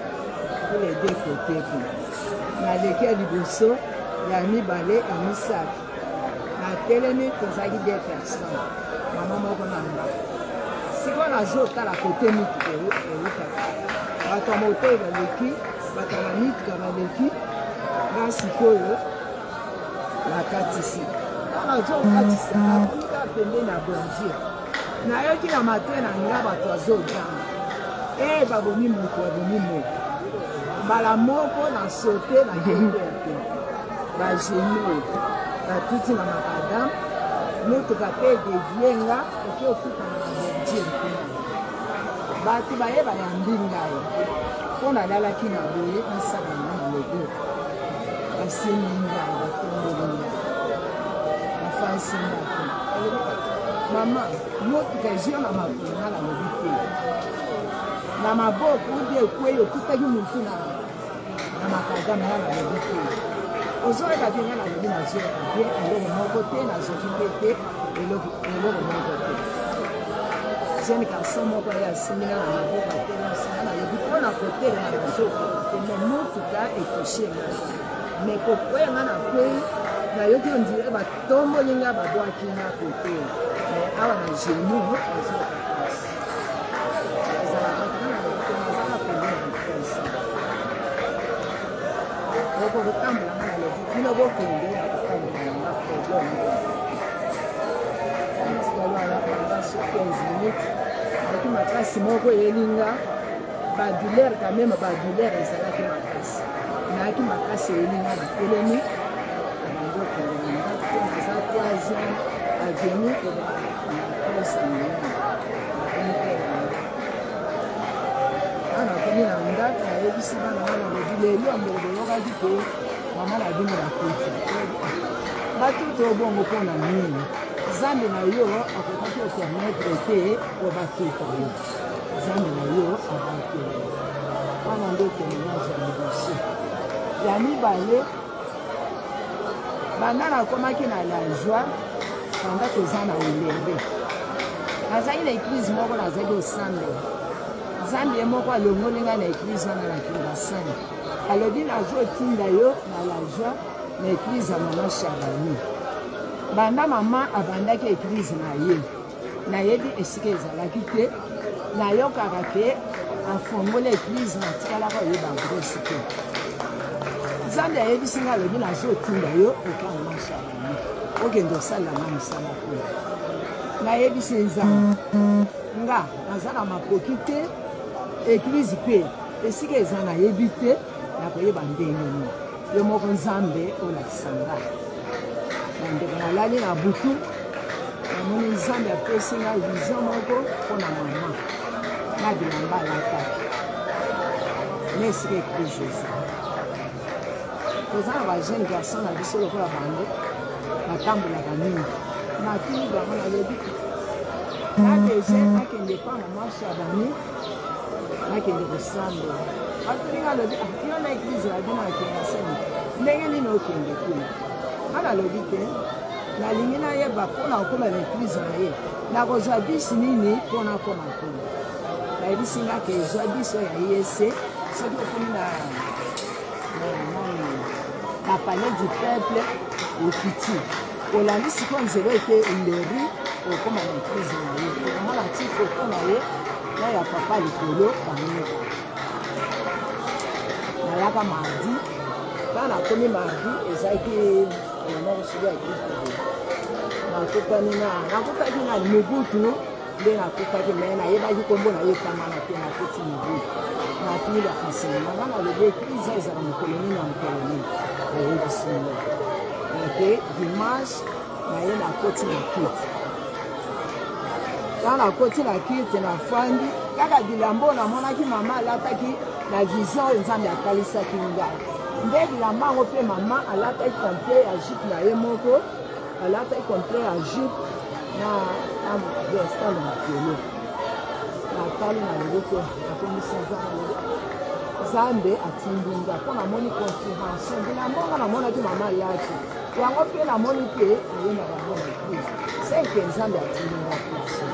pour les deux côtés kuna naleki ya liboso ya mibale ya misato natelemi tozalaki 2 personnes mama moko na nga sikoyo nazotala kote mituka elukaka bato ya motoi baleki bato ya bamituka baleki nga sikoyo nakatisi nazokatisa nakonika pembeni na bondier nayoki na mate na nga bato azoganga babomi moto babomi moto mbala moko na sote na kende ya pembe bagenie batuti na makadam motuka mpe devie nga oki okutana na bondier mpena bato bayeba yambi ngai mpo nalalaki na boye nsakana na logo basimi ngai batomboli ngai bafansi ngai mama motuka ezio na makolo nga nalobi te na maboko udi ekwei okutaki motu na makadama nga nalobi te ozoyeba te nga nalobi nazoyeba te eloko moko te nazoki mpe te eloko moko te jeune garçon moko ye asimbinga na maboko atelemisa nalobi mpona kotelema nazokoma te me motuka ekoshe nga me kokwea nga na kwei nayoki ondire batomboli nga babwaki nga kote me awa na genu azoka place ezalaka pembeni ya vitese okokotambola nga nalobi bino bokende ya kotambola nanga problème tikali wana pendant 15 minutes nayoki makasi bisi moko elinga badouleur quand même badouleur ezalaki makasi nayaki makasi elinga batelemi naza 3 ans aveni nakomi na ndako nayebisi bana wana lobi lelo amboko boyokaki te mama na bino bakoti batuto obongo mpona nini Zambe na yo akokaki opermettre te po batuta yo Zambe na yo abaki wana nde témoignage ya liboso ya mibale banda nakomaki na la joie banda toza na elenge nazali na église moko nazali osambela Zambe ye moko alongoli ngai na église wana na kingasani alobi nazotinda yo na la joie na église ya mama Chabani banda mama abandaki église na ye nayebi esika ezalaki te nayokaka te afongola église natikalaka oyeba grosse te Nzambe ayebisi nga alobi nazotinda yo oka mama Chabani okende osalelanga mosala te nayebisi Nzambe nga naza na makoki te église mpe esika eza nayebi te nakoyeba ndenge nini yo moko Nzambe olakisa nga ndeko nalali na butu namoni Nzambe apesi nga vision moko mpona mama na bilamba alataki na esika église eza toza na bajeune garçon na biso lokola bango batambolaka mingi natuni bango nalobi nadege nakende pa mama Chabani nakende kosambela batuninga alobi yo na église labino akenda seni ndenge nini okende kuna ana lobi te nalingi nayeba mpona kokoma na église na ye nakozwa bisi nini mpona koma kuna nayebisi nga ke ezwa biso ya yese soki okomi na palais du peuple okiti olandi siko nzela ete nderi okoma na église na ye okomona ti foto na ye na ya papa likolo bamika nayaka mardi quand nakomi mardi ezalaki nakosuki ya kristo nakutaki na mobutu nde nakutaki me nayebaki nkombo nayetangana te nakoti mobutu natuni baenseignement nga nalobi église ezala mokolo nini ya mokolo nini nayebisi ngo ete dimanche naye nakoti na kiti quand nakoti na kiti nafandi kaka bilamba namonaki mama alataki na vision Nzambe akalisaki ngai nde bilamba yango mpe mama alataki complet ya jupe na ye moko alataki complet ya jupe na vestan na makolo natali na loboko nakomisi Nzambe atindi nga mpo namoni confirmation bilamba ngo namonaki mama alati yango mpe namoni mpe ayenda bango na église senke Nzambe atindi nga place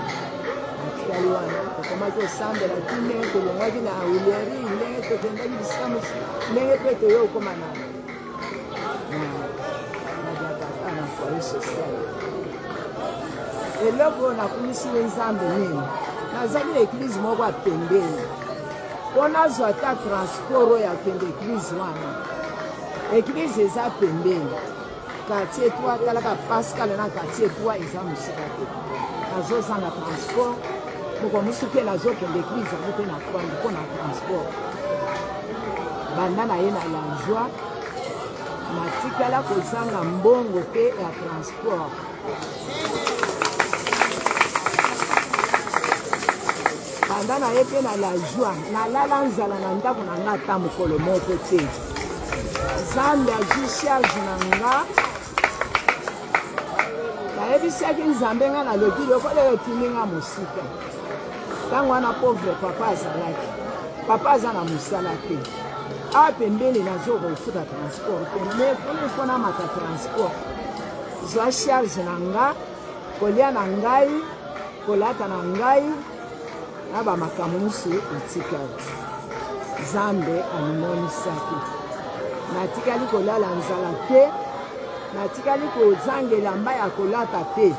natikali wana tokomaki osambela ti ndenge tolongwaki na huileri ndenge tokendaki bisika mosu ndenge mpe toyo okoma na foyer social eloko nakumisi ye Nzambe nini nazali na église moko ya pembeni mpo nazwa ata transport oyo akende église wana église eza pembeni quartier 3 talaka Pascal na quartier 3 eza mosika te nazozanga transport moko mosu mpe nazokende église yango mpe na fandi mpo na transport banda na ye na la joie natikala kozanga mbongo mpe ya transport banda na ye mpe na la joie nalala nzala na ndako na nga ata mokolo moko te Nzambe azwi charge na nga nayebisaki Nzambe nga nalobi lokola oyo otindi nga mosika ntango wana pauvre papa azalaki papa aza na mosala te awa pembeni nazokofuta transport te me mpona mpona mata transport zwa charge na nga kolia na ngai kolata na ngai na bamakambo nyonso etikali Nzambe amimonisaki natikali kolala nzala te natikali kozanga elamba ya kolata te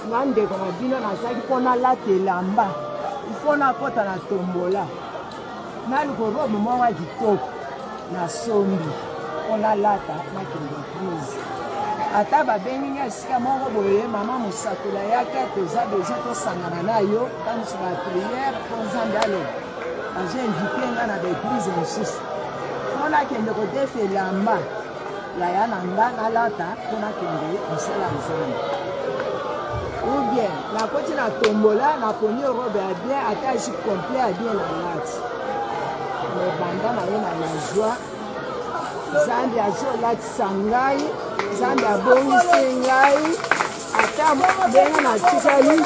nga ndeko na bino nazalaki mpo nalata elamba ifo nakota na tombola naliko robe moko ya kitoko na sombi mpo nalata nakende église ata babengi nga esika moko boye mama mosakoli ayaka toza besoin tosangana na yo tanisi bapriere mpo nzambe aloba azo invite nga na baeglize mosusu mpo nakende kodefa elamba yaya na nga nalata mpo nakende mosala nzambe ou bien nakoti na tombola naponi robe ya bien ata esi complet ya bien na lati me banda na ye na la joie nzambe azolatisa ngai nzambe abongisi ngai ata ndenge natikali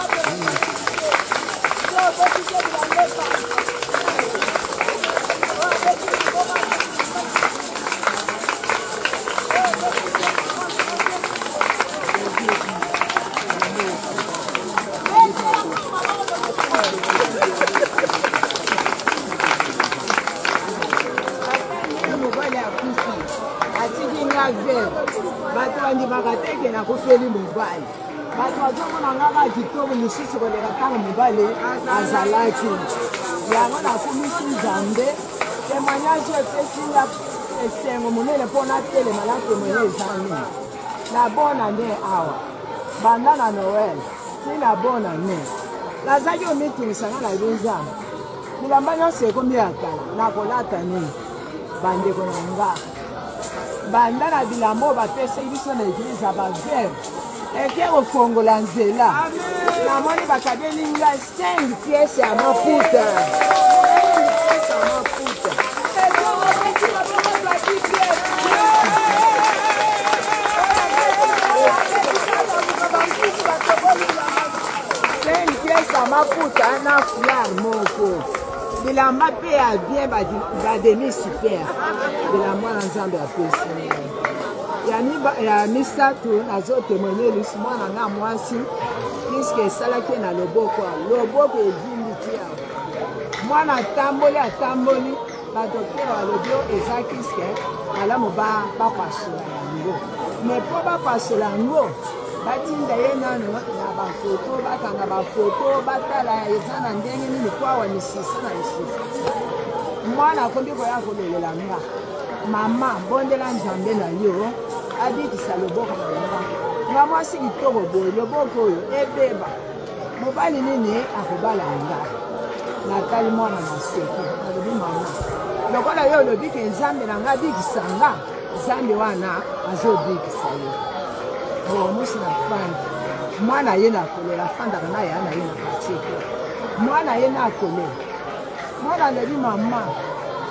bato bandimaka teke nakofeli mobali bato bazomona ngaka kitoko lisusu koleka ntango mobali azalaki yango nakomisi nzambe témoignage epesinga esengo monene mpo natelema natemoine eza nini na bona ne awa banda na noel ti na bona ne nazaki omitungisanga na yo nzambe bilamba nyonso ekomi ya kala nakolata nini bandeko na nga banda na bilamba oyo bapesaki biso na eglize ya bavere eke kofongola nzela namoni bakabeli nga 5 piese ya mafuta piese ya mafuta na flare moko bilamba mpe ya bien bademi super bilamba na nzambe apesi ya misato nazotemoine lusi mwana nga mwasi piske esalaki na loboko loboko evindi ti awa mwana atamboli badoktere balobi eza kiske malamu bapasola yango me mpo bapasola yango batinda ye nano na bafoto bakanga bafoto batala eza na ndenge nini po awa misisa na misisa mwana akondi koya kololela nga mama bondela nzambe na yo abikisa loboko na nga nga mwasi kitoko boye loboko oyo ebeba mobali nini akobala nga natali mwana maseki alobi mama lokola yo olobiki nzambe na nga abikisa nga nzambe wana azobikisa yo omusi na fandi mwana ye nakolela afandaka na ya na ye na katieke mwana ye nakolela mwana alobi mama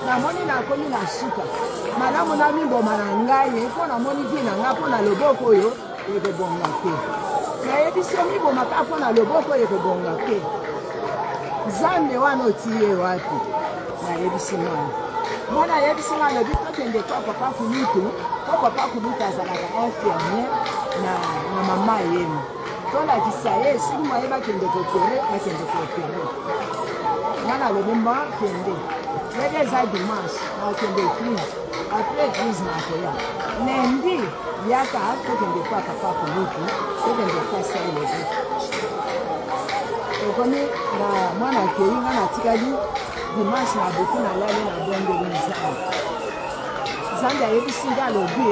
namoni nakomi na suka malamu na miboma na ngai mpo namoni vi na ngai mpo na loboko oyo ekobonga te nayebisi yo mibomaka mpo na loboko oyo ekobonga te nzambe wana otiye wapi nayebisi mwana mwana ayebisi nga alobi tokende kwa papa kulutu po papa kulutu azalaka infirmier na mama yemu tolakisa ye soki mwaye bakende kopere mwana alobi mba kende lede eza dimanche nakende église apres église nakoya lendi yaka tokende kwa papa kulutu tokende kwa saelebi okomi na mwana akei nga natikali dimanche na butu nalali na bondeli nzambe ayebisi nga alobi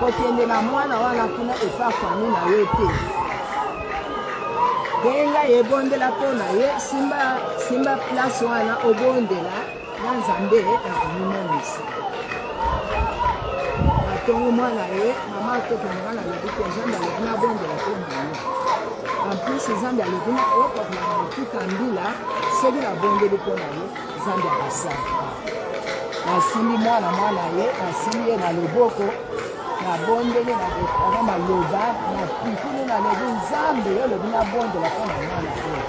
kokende na mwana wana kuna epa fami na ye te ndenge ngai ebondela mpo na ye simba place wana obondela na nzambe akomimonisa atongo mwana ye mama atokendanga na lobi te nzambe alobi nabondela mpo na ye en plus nzambe alobi na okokona na motuka mbila soki nabondeli mpo na ye nzambe akosala nasimbi mwana ye nasimbi ye na loboko nabondeli na maloba na pikulu nalobi nzambe yo lobi nabondela mpo na mwana oyo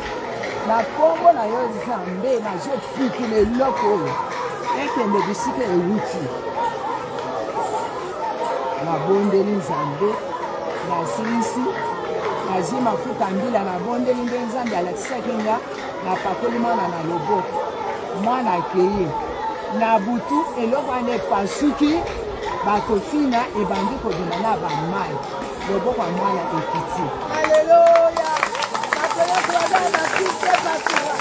na kombo na yo nzambe nazopikula eloko oyo ekende bisika ewuti nabondeli nzambe nasilisi nazwi mafuta mbila nabondeli nde nzambe alakisaki nga napakoli mwana na loboko mwana akeye na butu eloko wana epasuki bakofina ebandi kobima na bamai loboko ya mwana ekiti Alléluia. Na kiste basura.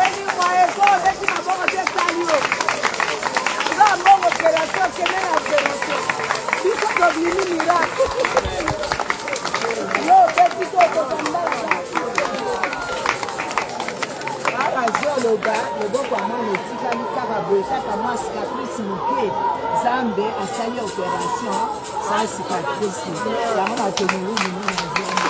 Eni mwaeko beti na bongo te salio. Za bongo opération kene na opération. Biko doblini miracle. koloba loboko ya mwana etikali kaka boye kaka mwa cicatrice moke Nzambe asali opération sans cicatrice yango natomeli lino na Nzambe.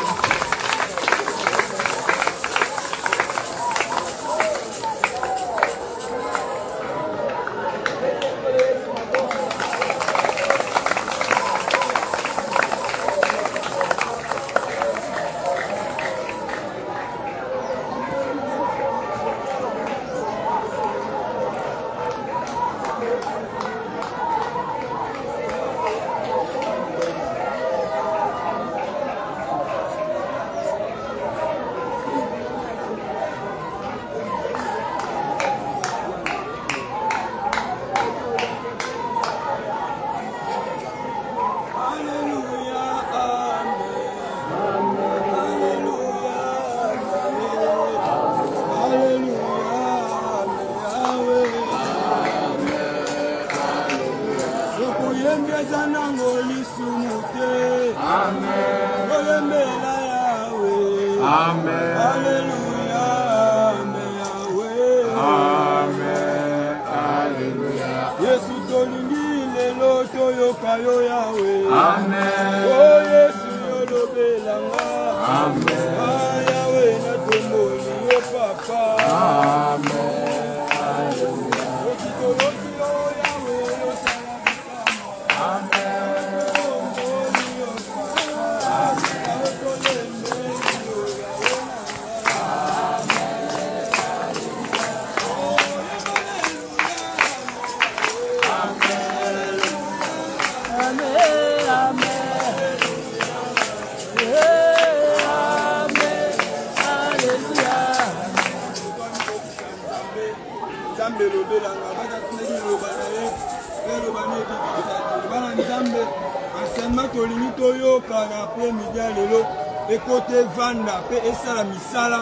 Côté Vanda, et ça la misala,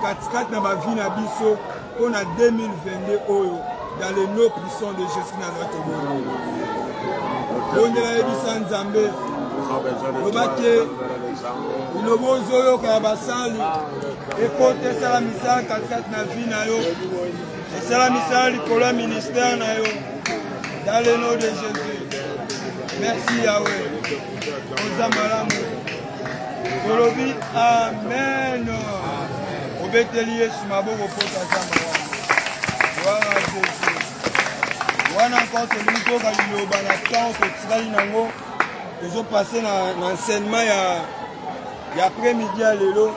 4 na ma vie na biso, on a 2022 oyo, dans les nos prisons de Jésus Nazareth. On est là, Bissan Zambé, on va que le bon zoyo Kabasali, et côté ça la misala, 4 na vie na yo, et ça la misala, le ministère na yo, dans le nom de Jésus. Merci Yahweh. On s'amalamu. Kolobi, amen. Obeteli Yesu maboko pota zamba. Gloire à Jésus. Wana encore tolingo ka liloba na temps ko tikali nango. Ezo passer na enseignement ya après-midi ya lelo.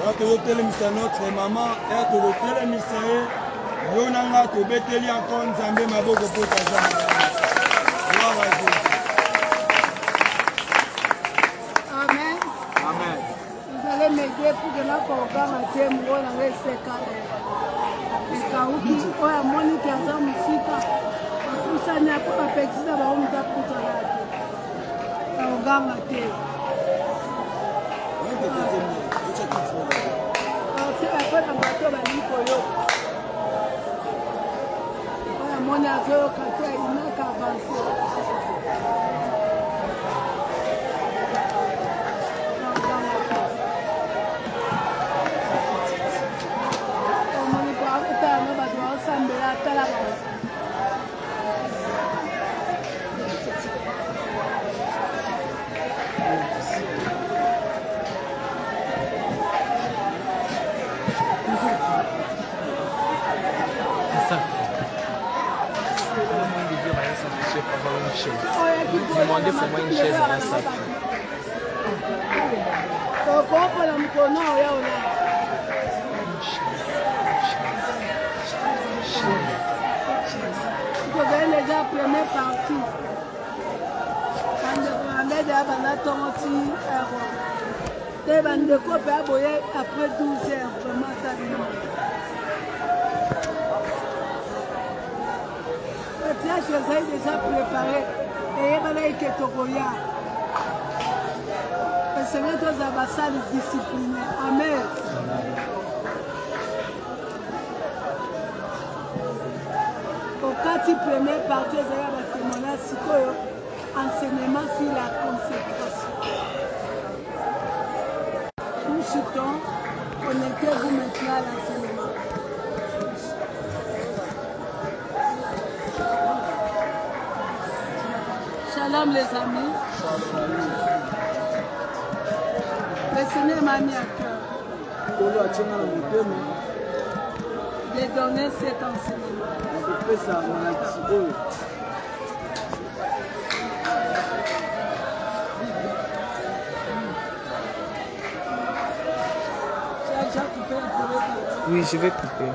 Wana to telemisa notre maman, et to telemisa yo nanga to beteli encore nzambe maboko pota zamba. Gloire à Jésus. m'aider pour que la programme ate mwana ngeseka ekauki oya moni kaza musika kusanya po bapekisa ba muta kutala te oganga te apena bato baliko yo oya moni azoyoka te inaka avanse Demandez pour moi une chaise dans la salle. Vous avez déjà première partie. Après 12 heures, vraiment ça je les ai déjà préparés. Et il y a Togoya. Le Seigneur doit avoir ça de discipliner. Amen. Au cas où première partie, il y a un témoignage enseignement sur la consécration. Nous chutons, connectez-vous maintenant à l'enseignement. Shalom les amis. Le Seigneur m'a mis à cœur de donner cet enseignement. Tu as déjà coupé le poulet? Oui, je vais couper.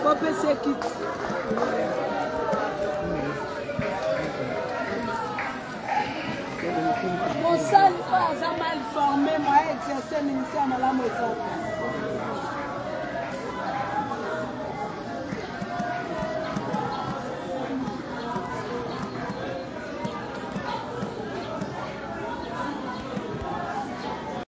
Couper ce quitte. Pour ça, pas mal formé, moi, exercer le ministère à la Mozart.